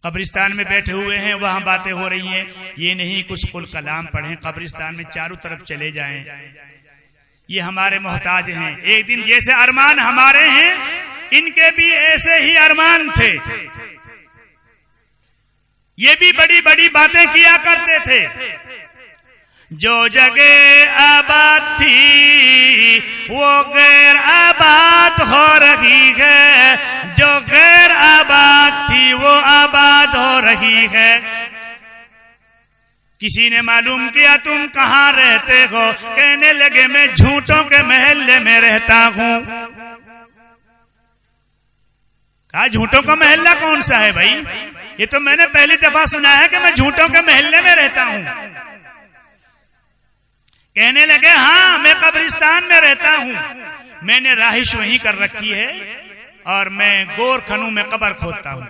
कब्रिस्तान में बैठे हुए हैं, वहां बातें हो रही हैं। ये नहीं कुछ कुल कलाम पढ़ें, कब्रिस्तान में चारों तरफ चले जाएं। ये हमारे मोहताज हैं। एक दिन जैसे अरमान हमारे हैं, इनके भी ऐसे ही अरमान थे। ये भी बड़ी बड़ी बातें किया करते थे। जो जगह आबाद थी वो गैर आबाद हो रही है, जो गैर आबाद थी वो आबाद हो रही है। किसी ने मालूम किया तुम कहाँ रहते हो, कहने लगे मैं झूठों के महल्ले में रहता हूं। कहा झूठों का महल्ला कौन सा है भाई? ये तो मैंने पहली दफा सुना है कि मैं झूठों के महल्ले में रहता हूं। कहने लगे हाँ मैं कब्रिस्तान में रहता हूं, मैंने राहिश वहीं कर रखी है और मैं गोर खनू में कब्र खोदता हूं,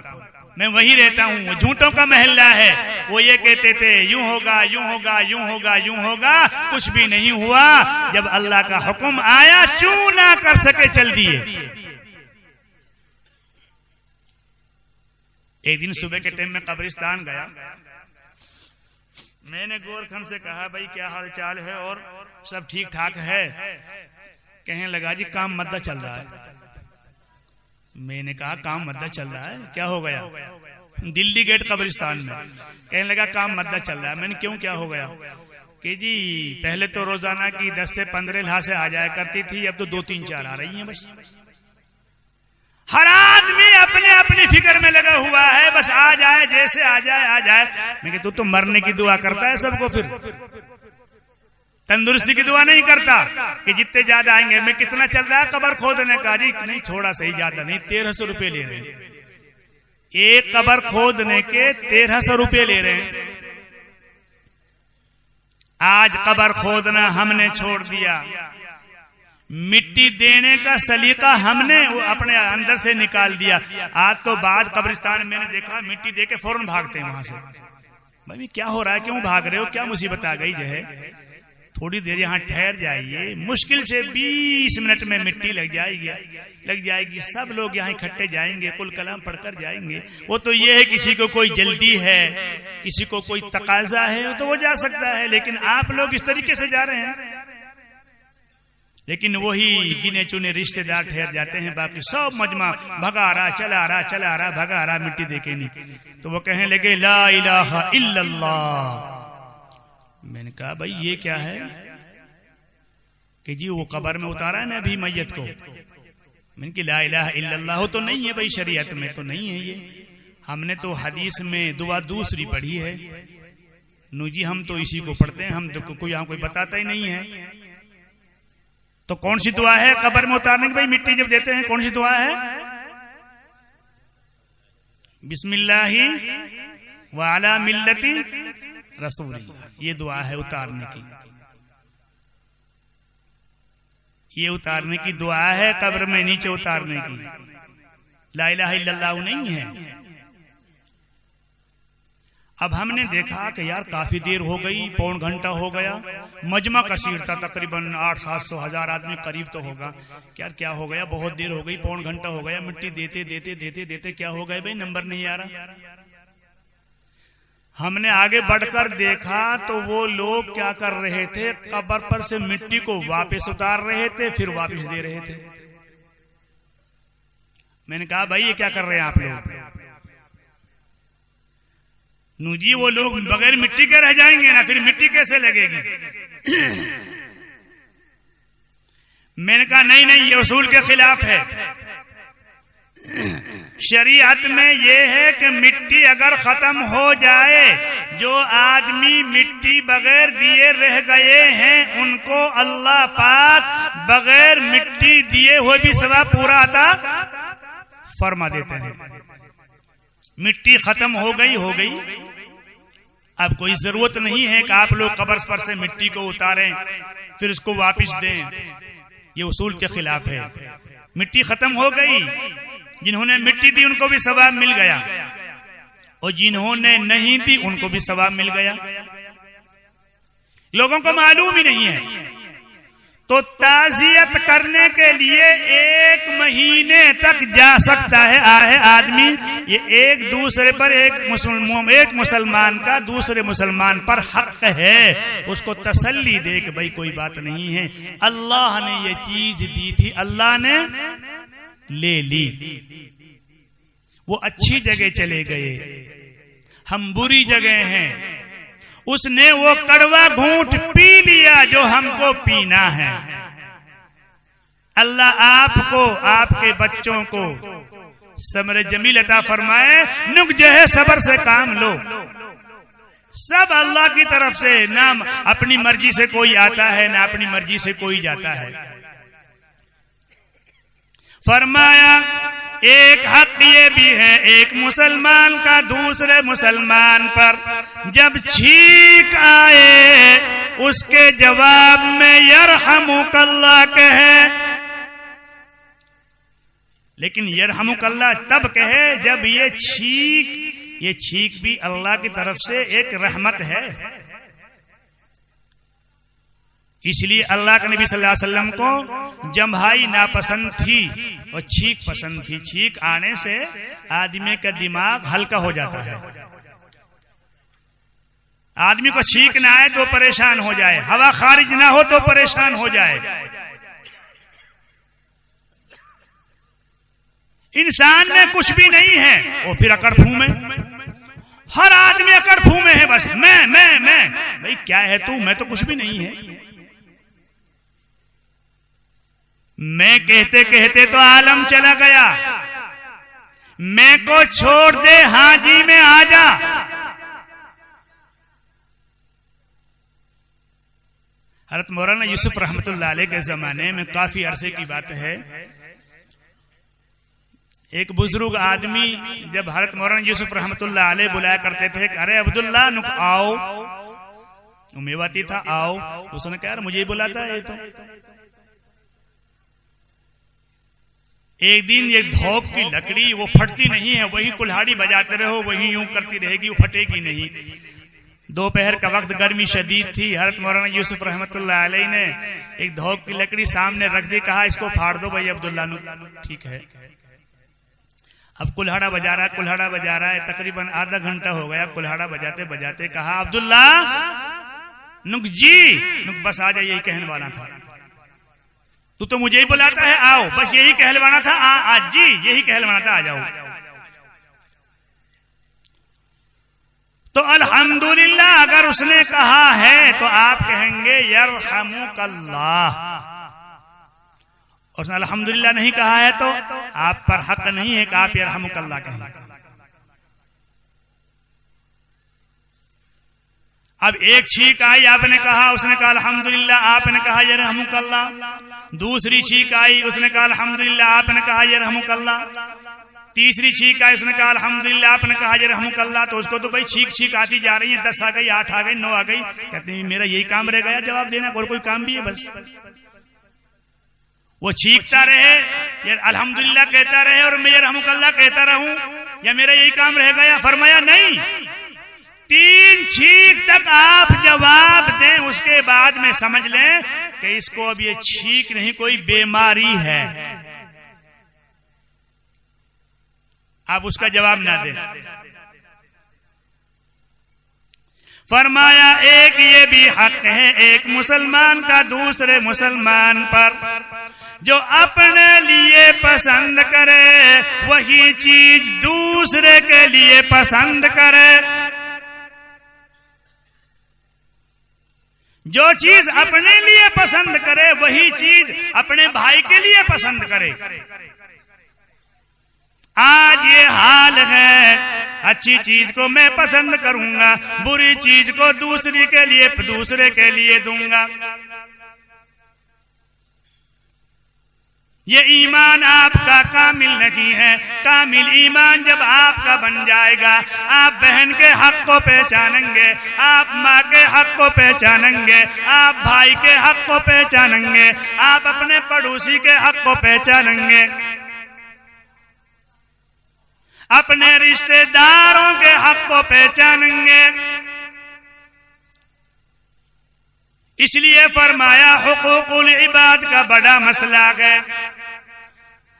मैं वहीं रहता हूं। झूठों का महल्ला है। वो ये कहते थे यूं होगा, यूं होगा, यूं होगा, यूं होगा, कुछ भी नहीं हुआ। जब अल्लाह का हुक्म आया चूं ना कर सके चल दिए। एक दिन सुबह के टाइम में कब्रिस्तान गया, मैंने गोरखन से कहा भाई क्या हाल चाल है और सब ठीक ठाक है? कहने लगा जी काम मद्दा चल रहा है। मैंने कहा काम मद्दा चल रहा है, क्या हो गया? दिल्ली गेट कब्रिस्तान में। कहने लगा काम मद्दा चल रहा है। मैंने क्यों क्या हो गया? कि जी पहले तो रोजाना की 10 से 15 लाशें आ जाया करती थी, अब तो 2-3-4 आ रही हैं बस। हर आदमी अपने अपनी फिक्र में लगा हुआ है, बस आ जाए, जैसे आ जाए आ जाए। मैं तू तो मरने की दुआ करता है सबको, फिर तंदुरुस्ती की दुआ नहीं करता कि जितने ज्यादा आएंगे। मैं कितना चल रहा है कब्र खोदने का? जी नहीं थोड़ा सही, ज्यादा नहीं, 1300 रुपये ले रहे हैं। एक कब्र खोदने के 1300 रुपये ले रहे हैं। आज कब्र खोदना हमने छोड़ दिया, मिट्टी देने का सलीका हमने अपने अंदर से निकाल दिया। आज तो बाद कब्रिस्तान मैंने देखा मिट्टी दे के फौरन भागते हैं वहां से। भाई क्या हो रहा है, क्यों भाग रहे हो, क्या मुसीबत आ गई? जो है थोड़ी देर यहाँ ठहर जाइए, मुश्किल से 20 मिनट में मिट्टी लग जाएगी। सब लोग यहाँ इकट्ठे जाएंगे, कुल कलाम पढ़कर जाएंगे। वो तो ये है किसी को कोई जल्दी है, किसी को कोई तकाजा है तो वो जा सकता है, लेकिन आप लोग इस तरीके से जा रहे हैं। लेकिन वही गिने चुने रिश्तेदार ठहर जाते हैं, बाकी सब मजमा भगा रहा, चला रहा, भगा रहा, मिट्टी देके नहीं। तो वो कहने लगे ला इलाहा इल्लल्लाह। मैंने कहा भाई ये क्या है? कि जी वो कब्र में उतारा है ना अभी मैयत को। मैंने कि ला इलाहा इल्लल्लाह तो नहीं है भाई, शरीयत में तो नहीं है ये। हमने तो हदीस में दुआ दूसरी पढ़ी है। नू जी हम तो इसी को पढ़ते हैं, हम तो कोई यहाँ कोई बताता ही नहीं है। तो कौन सी दुआ है कब्र में उतारने की? भाई मिट्टी जब देते हैं कौन सी दुआ है? बिस्मिल्लाहि व अला मिल्लति रसूलिल्लाह, ये दुआ है उतारने की। ये उतारने की दुआ है, कब्र में नीचे उतारने की। ला इलाहा इल्लल्लाह नहीं है। अब हमने देखा कि यार काफी देर हो गई, पौन घंटा हो गया, मजमा कसीर था, तकरीबन 800-700 आदमी करीब तो होगा। क्या हो गया? बहुत देर हो गई, पौन घंटा हो गया, मिट्टी देते क्या हो गया भाई? नंबर नहीं आ रहा। हमने आगे बढ़कर देखा तो वो लोग क्या कर रहे थे, कब्र पर से मिट्टी को वापस उतार रहे थे, फिर वापस दे रहे थे। मैंने कहा भाई ये क्या कर रहे हैं आप लोग? नू जी वो लोग बगैर मिट्टी के रह जाएंगे ना, फिर मिट्टी कैसे लगेगी? मैंने कहा नहीं नहीं, ये उसूल के खिलाफ है। शरीयत में ये है कि मिट्टी अगर खत्म हो जाए, जो आदमी मिट्टी बगैर दिए रह गए हैं उनको अल्लाह पाक बगैर मिट्टी दिए हुए भी सवाब पूरा अता फरमा देते हैं। मिट्टी खत्म हो गई, अब कोई जरूरत नहीं है कि आप लोग कब्र पर से मिट्टी को उतारें फिर उसको वापस दें, ये उसूल के खिलाफ है। मिट्टी खत्म हो गई, जिन्होंने मिट्टी दी उनको भी सवाब मिल गया, और जिन्होंने नहीं दी उनको भी सवाब मिल गया। लोगों को मालूम ही नहीं है, तो ताज़ियत करने के लिए 1 महीने तक जा सकता है आदमी। ये एक दूसरे पर एक मुसलमान का दूसरे मुसलमान पर हक है, उसको तसल्ली दे कि भाई कोई बात नहीं है, अल्लाह ने ये चीज दी थी, अल्लाह ने ले ली। वो अच्छी जगह चले गए, हम बुरी जगह हैं। उसने वो कड़वा घूंट पी लिया जो हमको पीना है। अल्लाह आपको, आपके बच्चों को सब्र जमील अता फरमाए। नुक जो है सब्र से काम लो, सब अल्लाह की तरफ से, ना अपनी मर्जी से कोई आता है ना अपनी मर्जी से कोई जाता है। फरमाया एक हक ये भी है एक मुसलमान का दूसरे मुसलमान पर जब छींक आए उसके जवाब में यरहमुकल्लाह कहे, लेकिन यरहमुकल्लाह तब कहे जब ये छींक भी अल्लाह की तरफ से एक रहमत है। इसलिए अल्लाह के नबी सल्लल्लाहु अलैहि वसल्लम को जम्हाई नापसंद थी और छींक पसंद थी। छींक आने से आदमी का दिमाग हल्का हो जाता है। आदमी को छींक ना आए तो परेशान हो जाए, हवा खारिज ना हो तो परेशान हो जाए। इंसान में कुछ भी नहीं है, वो फिर अकड़ फूमे। हर आदमी अकड़ फूमे है, बस मैं भाई क्या है तू, मैं तो कुछ भी नहीं है। मैं कहते कहते तो आलम चला गया, मैं को छोड़ दे हाजी में आ जा। हज़रत मौलाना यूसुफ रहमतुल्लाह अलैह के जमाने में, काफी अरसे की बात है, एक बुजुर्ग आदमी जब हज़रत मौलाना यूसुफ रहमतुल्लाह अलैह बुलाया करते थे, अरे अब्दुल्ला नुक आओ, मेवाती था, आओ। उसने कहा यार मुझे ही बुलाता है ये तो। एक दिन ये धोप की लकड़ी वो फटती नहीं है, वही कुल्हाड़ी बजाते रहो वही यूं करती रहेगी, वो फटेगी नहीं। दोपहर का वक्त, गर्मी शदीद थी। हज़रत मौलाना यूसुफ रहमतुल्लाह अलैह ने एक धोप की लकड़ी सामने रख दी, कहा इसको फाड़ दो भाई अब्दुल्ला। ठीक है। अब कुल्हाड़ा बजा रहा है, तकरीबन आधा घंटा हो गया कुल्हाड़ा बजाते बजाते। कहा अब्दुल्ला नुक जी, नुक बस आ जा, यही कहने वाला था। तू तो मुझे ही बुलाता है, आओ, बस यही कहलवाना था, आज जी यही कहलवाना था, आ जाओ। तो अल्हम्दुलिल्लाह अगर उसने कहा है तो आप कहेंगे यरहमुकल्लाह, और उसने अल्हम्दुलिल्लाह नहीं कहा है तो आप पर हक नहीं है कि आप यरहमुकल्लाह कहें। अब एक छींक आई, आपने कहा, उसने कहा अल्हम्दुलिल्लाह, आपने कहा यरहमुकल्लाह। दूसरी छींक आई, उसने कहा अल्हम्दुलिल्लाह, आपने कहा यरहमुकल्लाह। तीसरी छींक आई, उसने कहा अल्हम्दुलिल्लाह, आपने कहा यरहमुकल्लाह। तो उसको तो भाई छींक आती जा रही है, 10 आ गई, 8 आ गई, 9 आ गई। कहते हैं मेरा यही काम रह गया जवाब देना, और कोई काम भी है बस। वो छींकता रहे, या अल्हम्दुलिल्लाह कहता रहे और मैं यरहमुकल्लाह कहता रहूं, या मेरा यही काम रह गया? फरमाया नहीं, 3 छींक तक आप जवाब दें, उसके बाद में समझ लें कि इसको अब ये छींक नहीं, कोई बीमारी है। आप उसका जवाब ना दें। फरमाया एक ये भी हक है एक मुसलमान का दूसरे मुसलमान पर, जो अपने लिए पसंद करे वही चीज दूसरे के लिए पसंद करे। जो चीज अपने लिए पसंद करे वही चीज अपने भाई के लिए पसंद करे। आज ये हाल है, अच्छी चीज को मैं पसंद करूंगा, बुरी चीज को दूसरे के लिए दूंगा। ये ईमान आपका कामिल नहीं है। कामिल ईमान जब आपका बन जाएगा, आप बहन के हक को पहचानेंगे, आप माँ के हक को पहचानेंगे, आप भाई के हक को पहचानेंगे, आप अपने पड़ोसी के हक को पहचानेंगे, अपने रिश्तेदारों के हक को पहचानेंगे। इसलिए फरमाया हुकूकुल इबाद का बड़ा मसला है।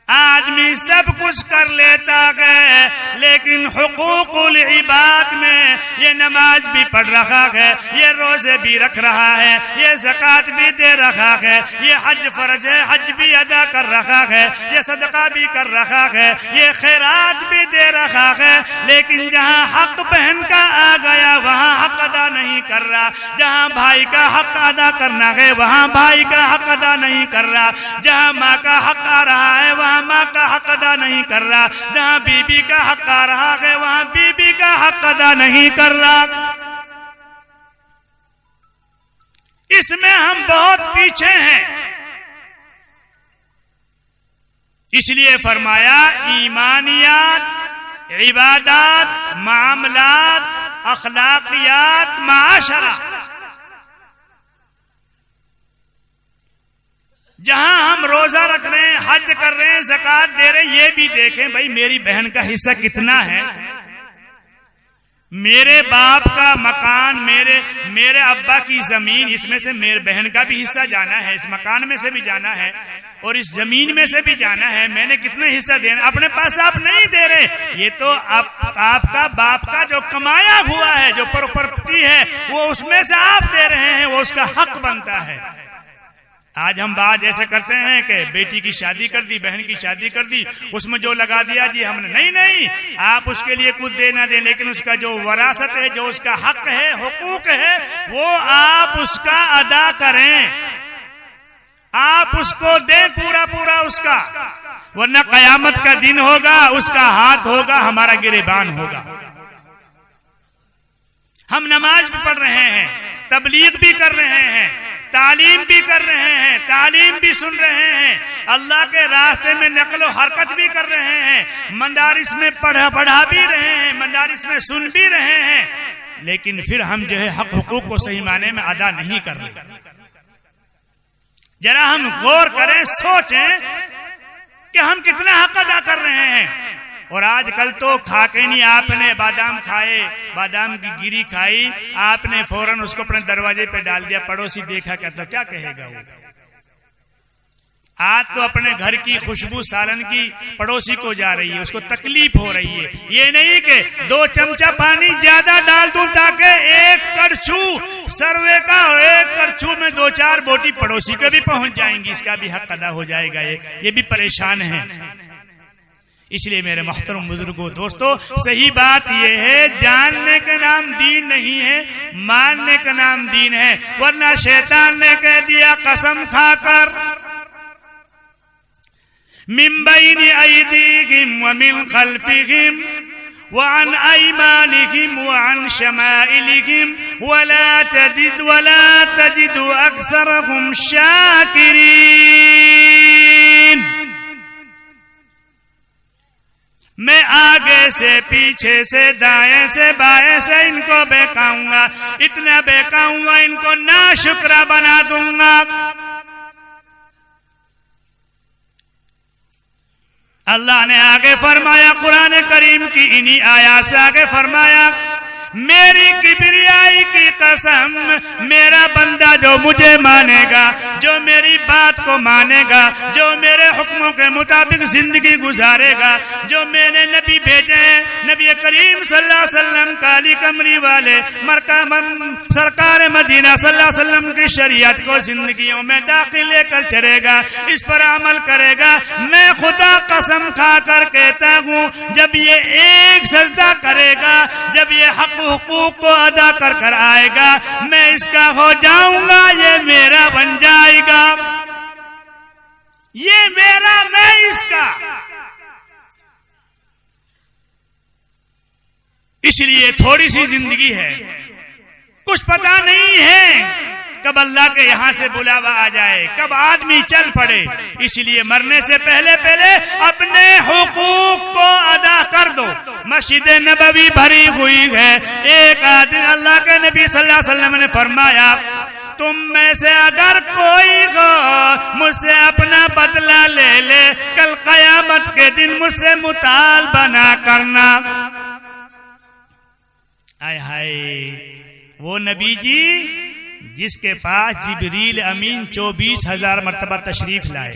आदमी सब कुछ कर लेता है, लेकिन हुकूकुल इबाद में ये नमाज भी पढ़ रहा है, ये रोजे भी रख रहा है, ये ज़कात भी दे रहा है, ये हज फर्ज है, हज भी अदा कर रहा है, ये सदका भी कर रहा है, ये खैरात भी दे रहा है, लेकिन जहाँ हक बहन का आ गया वहाँ हक अदा नहीं कर रहा। जहाँ भाई का हक अदा करना है वहाँ भाई का हक अदा नहीं कर रहा। जहाँ माँ का हक आ रहा है वहाँ माँ का हक अदा नहीं कर रहा। जहाँ बीबी का हक आ रहा है वहाँ बीबी का हक अदा नहीं कर रहा। इसमें हम बहुत पीछे हैं। इसलिए फरमाया ईमानियात, इबादात, मामलात, अखलाकियात, माशरा, जहां हम रोजा रख रहे हैं, हज कर रहे हैं, ज़कात दे रहे हैं, ये भी देखें भाई मेरी बहन का हिस्सा कितना है। मेरे बाप का मकान, मेरे अब्बा की जमीन, इसमें से मेरे बहन का भी हिस्सा जाना है, इस मकान में से भी जाना है और इस जमीन में से भी जाना है। मैंने कितना हिस्सा देना, अपने पास आप नहीं दे रहे, ये तो आपका बाप का जो कमाया हुआ है, जो प्रॉपर्टी है, वो उसमें से आप दे रहे हैं, वो उसका हक बनता है। आज हम बात ऐसे करते हैं कि बेटी की शादी कर दी, बहन की शादी कर दी, उसमें जो लगा दिया जी हमने, नहीं, आप उसके लिए कुछ दे ना दें, लेकिन उसका जो वरासत है, जो उसका हक है, हुकूक है, वो आप उसका अदा करें, आप उसको दें पूरा उसका, वरना कयामत का दिन होगा, उसका हाथ होगा, हमारा गिरेबान होगा। हम नमाज भी पढ़ रहे हैं, तबलीग भी कर रहे हैं, तालीम भी कर रहे हैं, तालीम भी सुन रहे हैं, अल्लाह के रास्ते में नकलो हरकत भी कर रहे हैं, मदारिस में पढ़ा भी रहे हैं, मदारिस में सुन भी रहे हैं, लेकिन फिर हम जो है हक हुकूक को सही माने में अदा नहीं कर रहे। जरा हम गौर करें, सोचें कि हम कितना हक अदा कर रहे हैं। और आजकल तो खा के नहीं, आपने बादाम खाए, बादाम की गिरी खाई, आपने फौरन उसको अपने दरवाजे पे डाल दिया, पड़ोसी देखा क्या तो क्या कहेगा वो। आज तो अपने घर की खुशबू सालन की पड़ोसी को जा रही है, उसको तकलीफ हो रही है। ये नहीं कि 2 चमचा पानी ज्यादा डाल दूं ताकि एक करछू सर्वे का, एक करछू में 2-4 बोटी पड़ोसी को भी पहुंच जाएंगी, इसका भी हक अदा हो जाएगा। ये भी परेशान है। इसलिए मेरे मोहतरम बुजुर्गों, दोस्तों, सही बात यह है, जानने का नाम दीन नहीं है, मानने का नाम दीन है। वरना शैतान ने कह दिया कसम खाकर, मिन बैनि अयदीहिम व मिन खल्फिहिम व अन अयमानिहिम व अन शमाइलिहिम वला तजिदु अक्सरहुम शाकिरीन। मैं आगे से, पीछे से, दाएं से, बाएं से इनको बहकाऊंगा, इतना बहकाऊंगा इनको नाशुक्रा बना दूंगा। अल्लाह ने आगे फरमाया, कुरान करीम की इन्हीं आयात से आगे फरमाया, मेरी किबरियाई की कसम, मेरा बंदा जो मुझे मानेगा, जो मेरी बात को मानेगा, जो मेरे हुक्मों के मुताबिक जिंदगी गुजारेगा, जो मैंने नबी भेजे हैं, नबी करीम सल्लल्लाहु अलैहि वसल्लम, काली कमरी वाले सरकार मदीना सल्लल्लाहु अलैहि वसल्लम की शरीयत को जिंदगियों में दाखिल लेकर चलेगा, इस पर अमल करेगा। मैं खुदा कसम खा कर कहता हूँ, जब ये एक सजदा करेगा, जब ये हक हुकूक को अदा कर कर आएगा, मैं इसका हो जाऊंगा, ये मेरा बन जाएगा, ये मेरा, मैं इसका। इसलिए थोड़ी सी जिंदगी है, कुछ पता नहीं है कब अल्लाह के यहां से बुलावा आ जाए, कब आदमी चल पड़े। इसलिए मरने से पहले पहले अपने हुकूक को अदा कर दो। मस्जिद नबवी भरी हुई है। एक आदमी, अल्लाह के नबी सल्लल्लाहु अलैहि वसल्लम ने फरमाया, तुम में से अगर कोई हो मुझसे अपना बदला ले ले, कल कयामत के दिन मुझसे मुतालबा ना करना। आय हाय, वो नबी जी जिसके पास जिब्रील अमीन 24,000 मर्तबा तशरीफ लाए,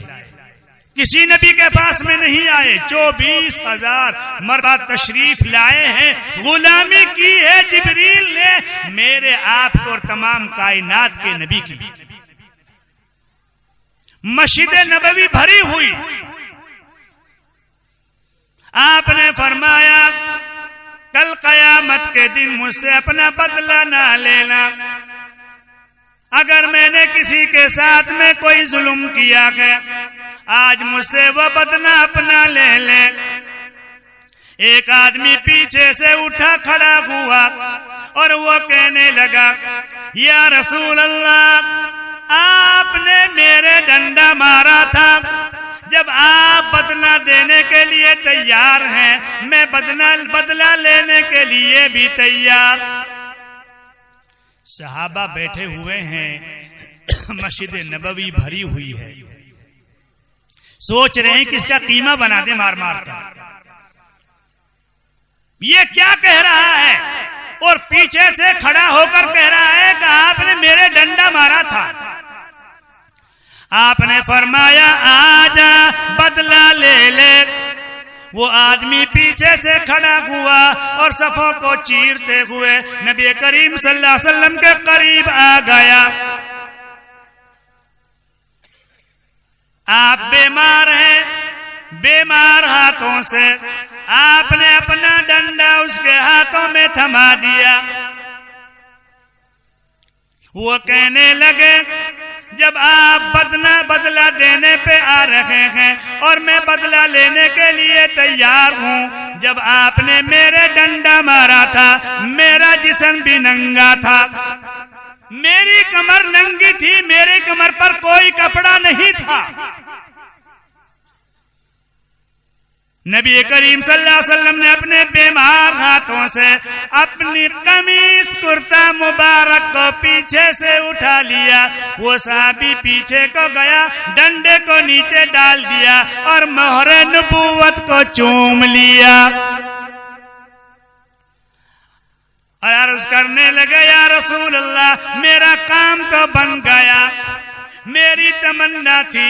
किसी नबी के पास में नहीं आए, 24,000 मर्तबा तशरीफ लाए हैं। गुलामी की है जिब्रील ने मेरे आपको और तमाम कायनात के नबी की। मस्जिद नबवी भरी हुई। आपने फरमाया, कल कयामत के दिन मुझसे अपना बदला ना लेना। अगर मैंने किसी के साथ में कोई जुल्म किया है, आज मुझसे वो बदला अपना ले ले। एक आदमी पीछे से उठा खड़ा हुआ और वो कहने लगा, या रसूल अल्लाह, आपने मेरे डंडा मारा था, जब आप बदला देने के लिए तैयार हैं, मैं बदला लेने के लिए भी तैयार। सहाबा बैठे हुए हैं, मस्जिद नबवी भरी हुई है, सोच रहे हैं कि इसका कीमा बना दे मार मार कर। ये क्या कह रहा है? और पीछे से खड़ा होकर कह रहा है कि आपने मेरे डंडा मारा था। आपने फरमाया, आजा बदला ले ले। वो आदमी पीछे से खड़ा हुआ और सफों को चीरते हुए नबी करीम सल्लल्लाहु अलैहि वसल्लम के करीब आ गया। आप बीमार हैं, बीमार हाथों से आपने अपना डंडा उसके हाथों में थमा दिया। वो कहने लगे, जब आप बदला देने पे आ रहे हैं और मैं बदला लेने के लिए तैयार हूं, जब आपने मेरे डंडा मारा था, मेरा जिस्म भी नंगा था, मेरी कमर नंगी थी, मेरी कमर पर कोई कपड़ा नहीं था। नबी करीम सल्लल्लाहु अलैहि वसल्लम ने अपने बीमार हाथों से अपनी कमीज कुर्ता मुबारक को पीछे से उठा लिया। वो सहाबी पीछे को गया, डंडे को नीचे डाल दिया और मोहरे नबूवत को चूम लिया और अर्ज करने लगे, या रसूल अल्लाह, मेरा काम तो बन गया, मेरी तमन्ना थी,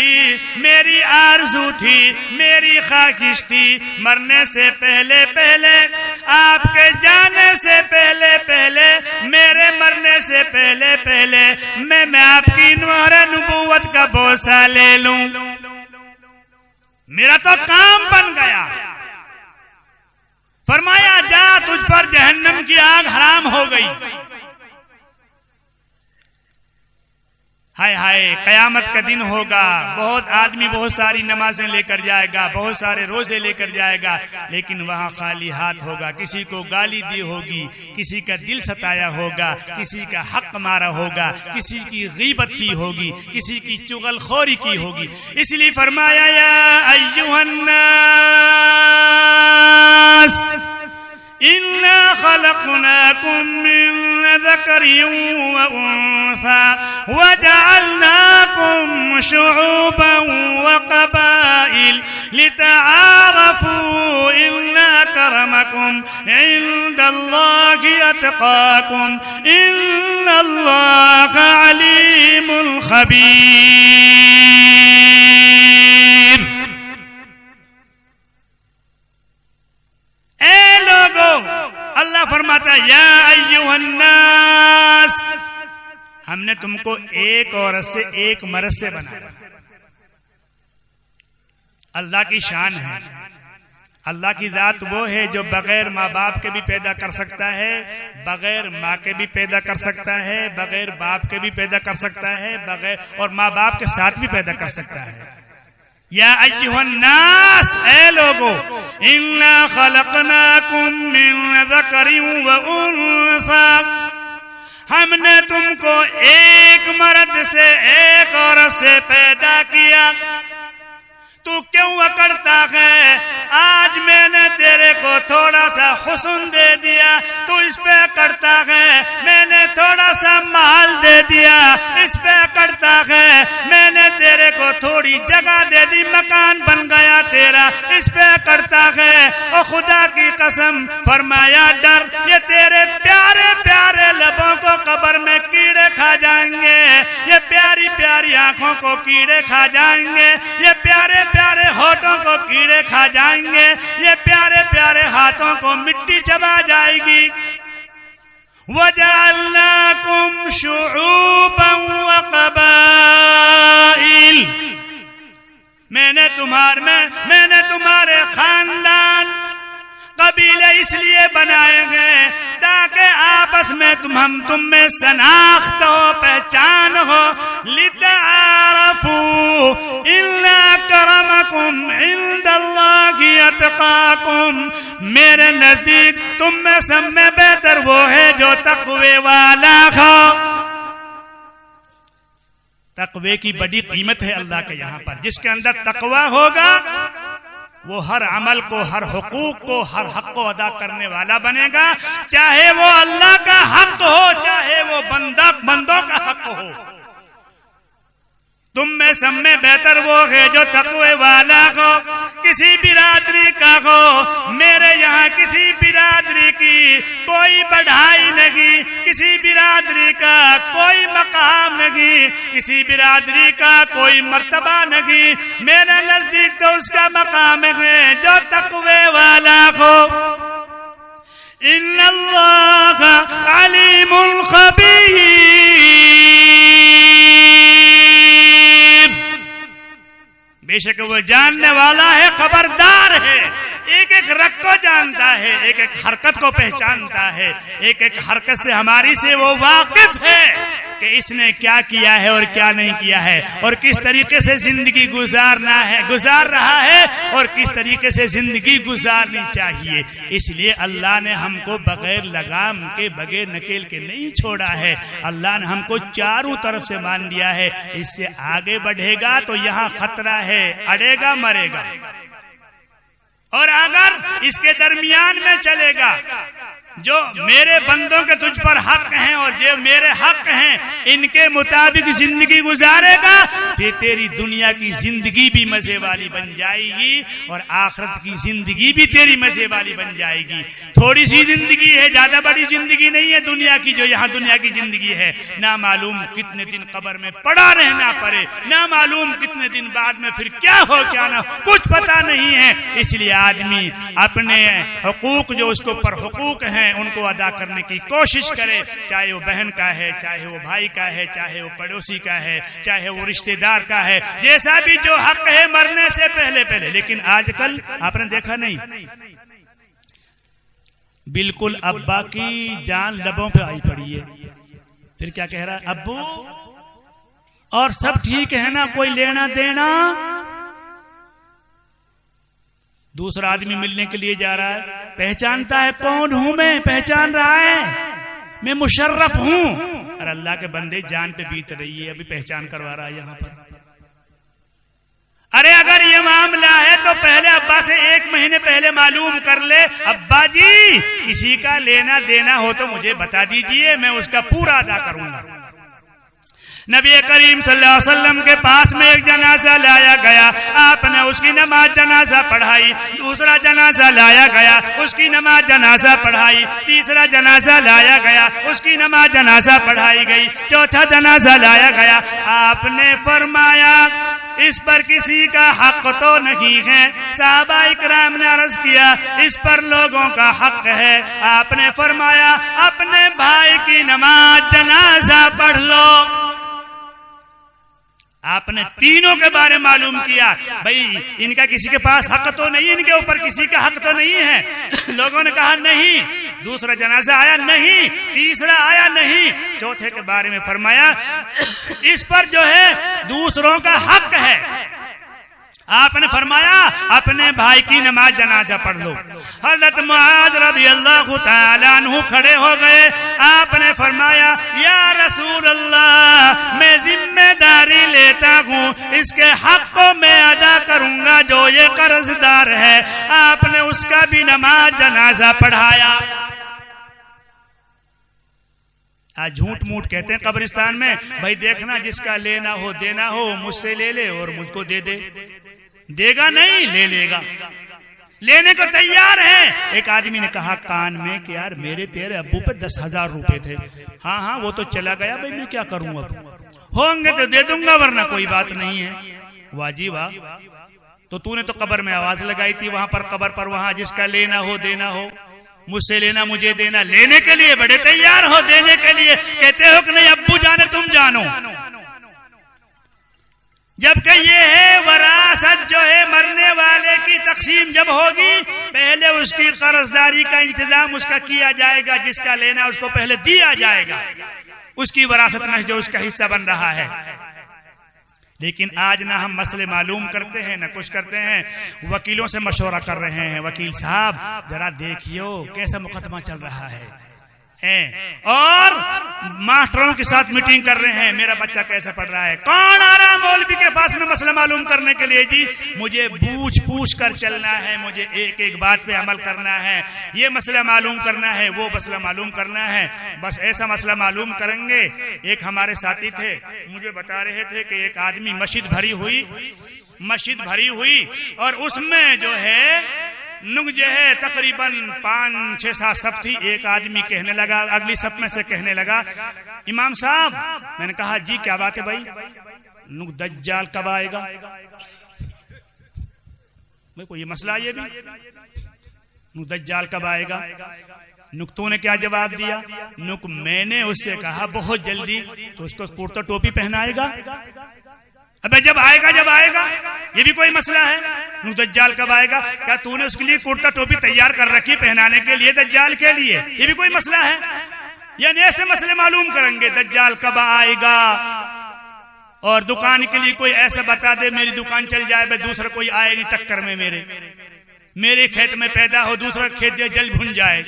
मेरी आरज़ू थी, मेरी ख्वाहिश थी, मरने से पहले पहले, आपके जाने से पहले पहले, मेरे मरने से पहले पहले मैं आपकी नूर नबूवत का बोसा ले लूं। मेरा तो काम बन गया। फरमाया, जा, तुझ पर जहन्नम की आग हराम हो गई। हाय हाय, कयामत का दिन होगा, बहुत आदमी बहुत सारी नमाजें लेकर जाएगा, बहुत सारे रोजे लेकर जाएगा, लेकिन वहां खाली हाथ होगा। किसी को गाली दी होगी, किसी का दिल सताया होगा, किसी का हक मारा होगा, किसी की गीबत की होगी, किसी की चुगलखोरी की होगी। इसलिए फरमाया, या अय्युहन नास इन्ना खलक़नाकुम मिन ज़करिन व उन्सा व जअलनाकुम शुऊबन व क़बाइल लितआरफू इन्ना करमकुम इंदल्लाहि अत्क़ाकुम इन्नल्लाहा अलीमुल खबीर। ए लोगों, अल्लाह फरमाता है, या अय्युहन्नास, हमने तुमको एक औरत से एक मर्द से बनाया। अल्लाह की शान है। अल्लाह की जात वो है जो बगैर माँ बाप के भी पैदा कर सकता है, बगैर माँ के भी पैदा कर सकता है, बगैर बाप के भी पैदा कर सकता है, बगैर और माँ बाप के साथ भी पैदा कर सकता है। या अय्युहन्नास, ऐ लोगो, इन्ना खलकनाकुम मिन ज़करिन व उन्सा, हमने तुमको एक मर्द से एक औरत से पैदा किया। तू क्यों अकड़ता है? आज मैंने तेरे को थोड़ा सा हुस्न दे दिया, तू इस पे अकड़ता है। मैंने थोड़ा सा माल दे दिया, इस पे अकड़ता है। मैंने तेरे को थोड़ी जगह दे दी, मकान बन गया तेरा, इस पे अकड़ता है। और खुदा की कसम फरमाया डर, ये तेरे प्यारे प्यारे लबों को कब्र में कीड़े खा जाएंगे, ये प्यारी प्यारी आंखों को कीड़े खा जाएंगे, ये प्यारे प्यारे होठों को कीड़े खा जाएंगे, ये प्यारे प्यारे हाथों को मिट्टी चबा जाएगी। वजअलनाकुम शुऊबन व क़बाइल, मैंने तुम्हारे खानदान कबीले इसलिए बनाए गए ताकि आपस में तुम में शनाख्त हो, पहचान हो। लितारफू इन्ना करमकुम इंदल्लाहि अतकाकुम, मेरे नजदीक तुम में सब में बेहतर वो है जो तक़वे वाला हो। तक़वे की बड़ी कीमत है अल्लाह के यहाँ पर। जिसके अंदर तक़वा होगा वो हर अमल को, हर हुकूक को, हर हक को अदा करने वाला बनेगा, चाहे वो अल्लाह का हक हो, चाहे वो बंदों का हक हो। तुम में सब में बेहतर वो है जो तक़वे वाला हो, किसी बिरादरी का हो। मेरे यहाँ किसी बिरादरी की कोई बढ़ाई नहीं, किसी बिरादरी का कोई मकाम नहीं, किसी बिरादरी का कोई मर्तबा नहीं। मेरे नजदीक तो उसका मकाम है जो तक़वे वाला हो। इन्नल्लाह अलीमुल खबीर, बेशक वो जानने वाला है, खबरदार है, एक एक रग को जानता है, एक एक हरकत को पहचानता है, एक एक हरकत से हमारी से वो वाकिफ है कि इसने क्या किया है और क्या नहीं किया है, और किस तरीके से जिंदगी गुजार रहा है और किस तरीके से जिंदगी गुजारनी चाहिए। इसलिए अल्लाह ने हमको बगैर लगाम के, बगैर नकेल के नहीं छोड़ा है। अल्लाह ने हमको चारों तरफ से मान दिया है। इससे आगे बढ़ेगा तो यहाँ खतरा है, अड़ेगा मरेगा। और अगर इसके दरमियान में चलेगा, जो मेरे बंदों के तुझ पर हक हैं और जो मेरे हक हैं इनके मुताबिक जिंदगी गुजारेगा, फिर तेरी दुनिया की जिंदगी भी मजे वाली बन जाएगी और आखिरत की जिंदगी भी तेरी मजे वाली बन जाएगी। थोड़ी सी जिंदगी है, ज्यादा बड़ी जिंदगी नहीं है दुनिया की, जो यहाँ दुनिया की जिंदगी है। ना मालूम कितने दिन कब्र में पड़ा रहना पड़े, ना मालूम कितने दिन बाद में फिर क्या हो क्या ना, कुछ पता नहीं है। इसलिए आदमी अपने हुकूक जो उसके ऊपर हुकूक हैं उनको अदा करने की कोशिश करे, चाहे वो बहन का है, चाहे वो भाई का है, चाहे वो पड़ोसी का है, चाहे वो रिश्तेदार का है, जैसा भी जो हक है मरने से पहले। लेकिन आजकल आपने देखा नहीं, बिल्कुल अब्बा की जान लबों पे आई पड़ी है, फिर क्या कह रहा है, अब्बू और सब ठीक है ना, कोई लेना देना। दूसरा आदमी मिलने के लिए जा रहा है, पहचानता है कौन हूं मैं, पहचान रहा है मैं मुशर्रफ हूं। और अल्लाह के बंदे जान पे बीत रही है, अभी पहचान करवा रहा है यहाँ पर। अरे अगर ये मामला है तो पहले अब्बा से 1 महीने पहले मालूम कर ले, अब्बा जी किसी का लेना देना हो तो मुझे बता दीजिए, मैं उसका पूरा अदा करूंगा। नबी करीम सल्लल्लाहु अलैहि वसल्लम के पास में एक जनाजा लाया गया, आपने उसकी नमाज जनाजा पढ़ाई। दूसरा जनाजा लाया गया, उसकी नमाज जनाजा पढ़ाई। तीसरा जनाजा लाया गया, उसकी नमाज जनाजा पढ़ाई गई। चौथा जनाजा लाया गया, आपने फरमाया इस पर किसी का हक तो नहीं है। साहबा इकराम ने अर्ज किया, इस पर लोगों का हक है। आपने फरमाया अपने भाई की नमाज जनाजा पढ़ लो। आपने तीनों के बारे में मालूम किया, भाई इनका किसी के पास हक तो नहीं, इनके ऊपर किसी का हक तो नहीं है। लोगों ने कहा नहीं। दूसरा जनाजा आया नहीं, तीसरा आया नहीं, चौथे के बारे में फरमाया इस पर जो है दूसरों का हक है। आपने फरमाया अपने भाई की नमाज जनाजा पढ़ लो। हज़रत मुआज़ रज़ियल्लाहु ताला अन्हु खड़े हो गए। आपने फरमाया या रसूल अल्लाह, मैं जिम्मेदारी लेता हूँ, इसके हक को मैं अदा करूंगा जो ये कर्जदार है। आपने उसका भी नमाज जनाजा पढ़ाया। आज झूठ मूठ कहते हैं कब्रिस्तान में, भाई देखना जिसका लेना हो देना हो मुझसे ले ले और मुझको दे दे। देगा नहीं, ले लेगा, लेने को तैयार है। एक आदमी ने कहा कान में कि यार मेरे तेरे अब्बू पे 10,000 रुपए थे। हाँ हाँ वो तो चला गया, भाई मैं क्या करूं, अब होंगे तो दे दूंगा वरना कोई बात नहीं है। वाह जी वाह, तो तूने तो कब्र में आवाज लगाई थी वहां पर, कब्र पर, वहां जिसका लेना हो देना हो, मुझसे लेना मुझे देना, लेने के लिए बड़े तैयार हो, देने के लिए कहते हो कि नहीं अब्बू जाने तुम जानो। जबकि ये है वरासत जो है मरने वाले की तकसीम जब होगी पहले उसकी कर्जदारी का इंतजाम उसका किया जाएगा, जिसका लेना उसको पहले दिया जाएगा, उसकी वरासत में जो उसका हिस्सा बन रहा है। लेकिन आज ना हम मसले मालूम करते हैं ना कुछ करते हैं, वकीलों से मशवरा कर रहे हैं, वकील साहब जरा देखियो कैसा मुकदमा चल रहा है, और मास्टरों के साथ मीटिंग कर रहे हैं, मेरा बच्चा कैसे पढ़ रहा है। कौन आ रहा मौलवी के पास में मसला मालूम करने के लिए? जी मुझे पूछ कर चलना है, मुझे एक एक बात पे अमल करना है, ये मसला मालूम करना है, वो मसला मालूम करना है, बस ऐसा मसला मालूम करेंगे। एक हमारे साथी थे, मुझे बता रहे थे कि एक आदमी मस्जिद भरी हुई और उसमें जो है नुक जो है तकरीबन 5, 6, 7 सफ थी। एक आदमी कहने लगा, अगली सफ में से कहने लगा, इमाम साहब। मैंने कहा जी क्या बात है भाई? नुक दज्जाल कब आएगा? भाई कोई मसला ये भी, नुक दज्जाल कब आएगा? नुक तूने क्या जवाब दिया? नुक मैंने उससे कहा बहुत जल्दी, तो उसको कुर्ता टोपी पहनाएगा। अबे जब आएगा ये भी कोई मसला है? दज्जाल कब आएगा? क्या तूने उसके लिए कुर्ता टोपी तैयार कर रखी पहनाने के लिए दज्जाल के लिए? ये भी कोई मसला है? यानी ऐसे मसले मालूम करेंगे दज्जाल कब आएगा। और दुकान के लिए कोई ऐसा बता दे मेरी दुकान चल जाए, भाई दूसरा कोई आए नहीं टक्कर में, मेरे खेत में पैदा हो, दूसरा खेत जल भुन जाए।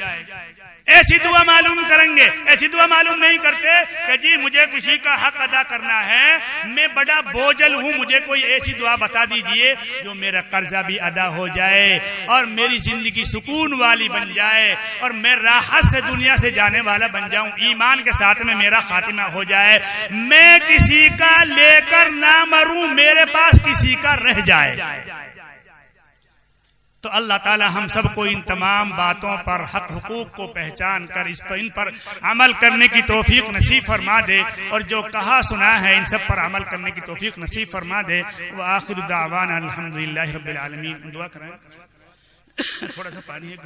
ऐसी दुआ मालूम करेंगे। ऐसी दुआ मालूम नहीं करते कि जी मुझे किसी का हक अदा करना है, मैं बड़ा बोझल हूँ, मुझे कोई ऐसी दुआ बता दीजिए जो मेरा कर्जा भी अदा हो जाए और मेरी जिंदगी सुकून वाली बन जाए और मैं राहत से दुनिया से जाने वाला बन जाऊं, ईमान के साथ में मेरा खातिमा हो जाए, मैं किसी का लेकर ना मरूं, मेरे पास किसी का रह जाए। तो अल्लाह ताला हम सबको इन तमाम बातों पर, हक हुकूक को पहचान कर इन पर अमल करने की तौफीक नसीब फरमा दे और जो कहा सुना है इन सब पर अमल करने की तौफीक नसीब फरमा दे। व आखिर दावाना अल्हम्दुलिल्लाहि रब्बिल आलमीन। दुआ कराएं, थोड़ा सा पानी है।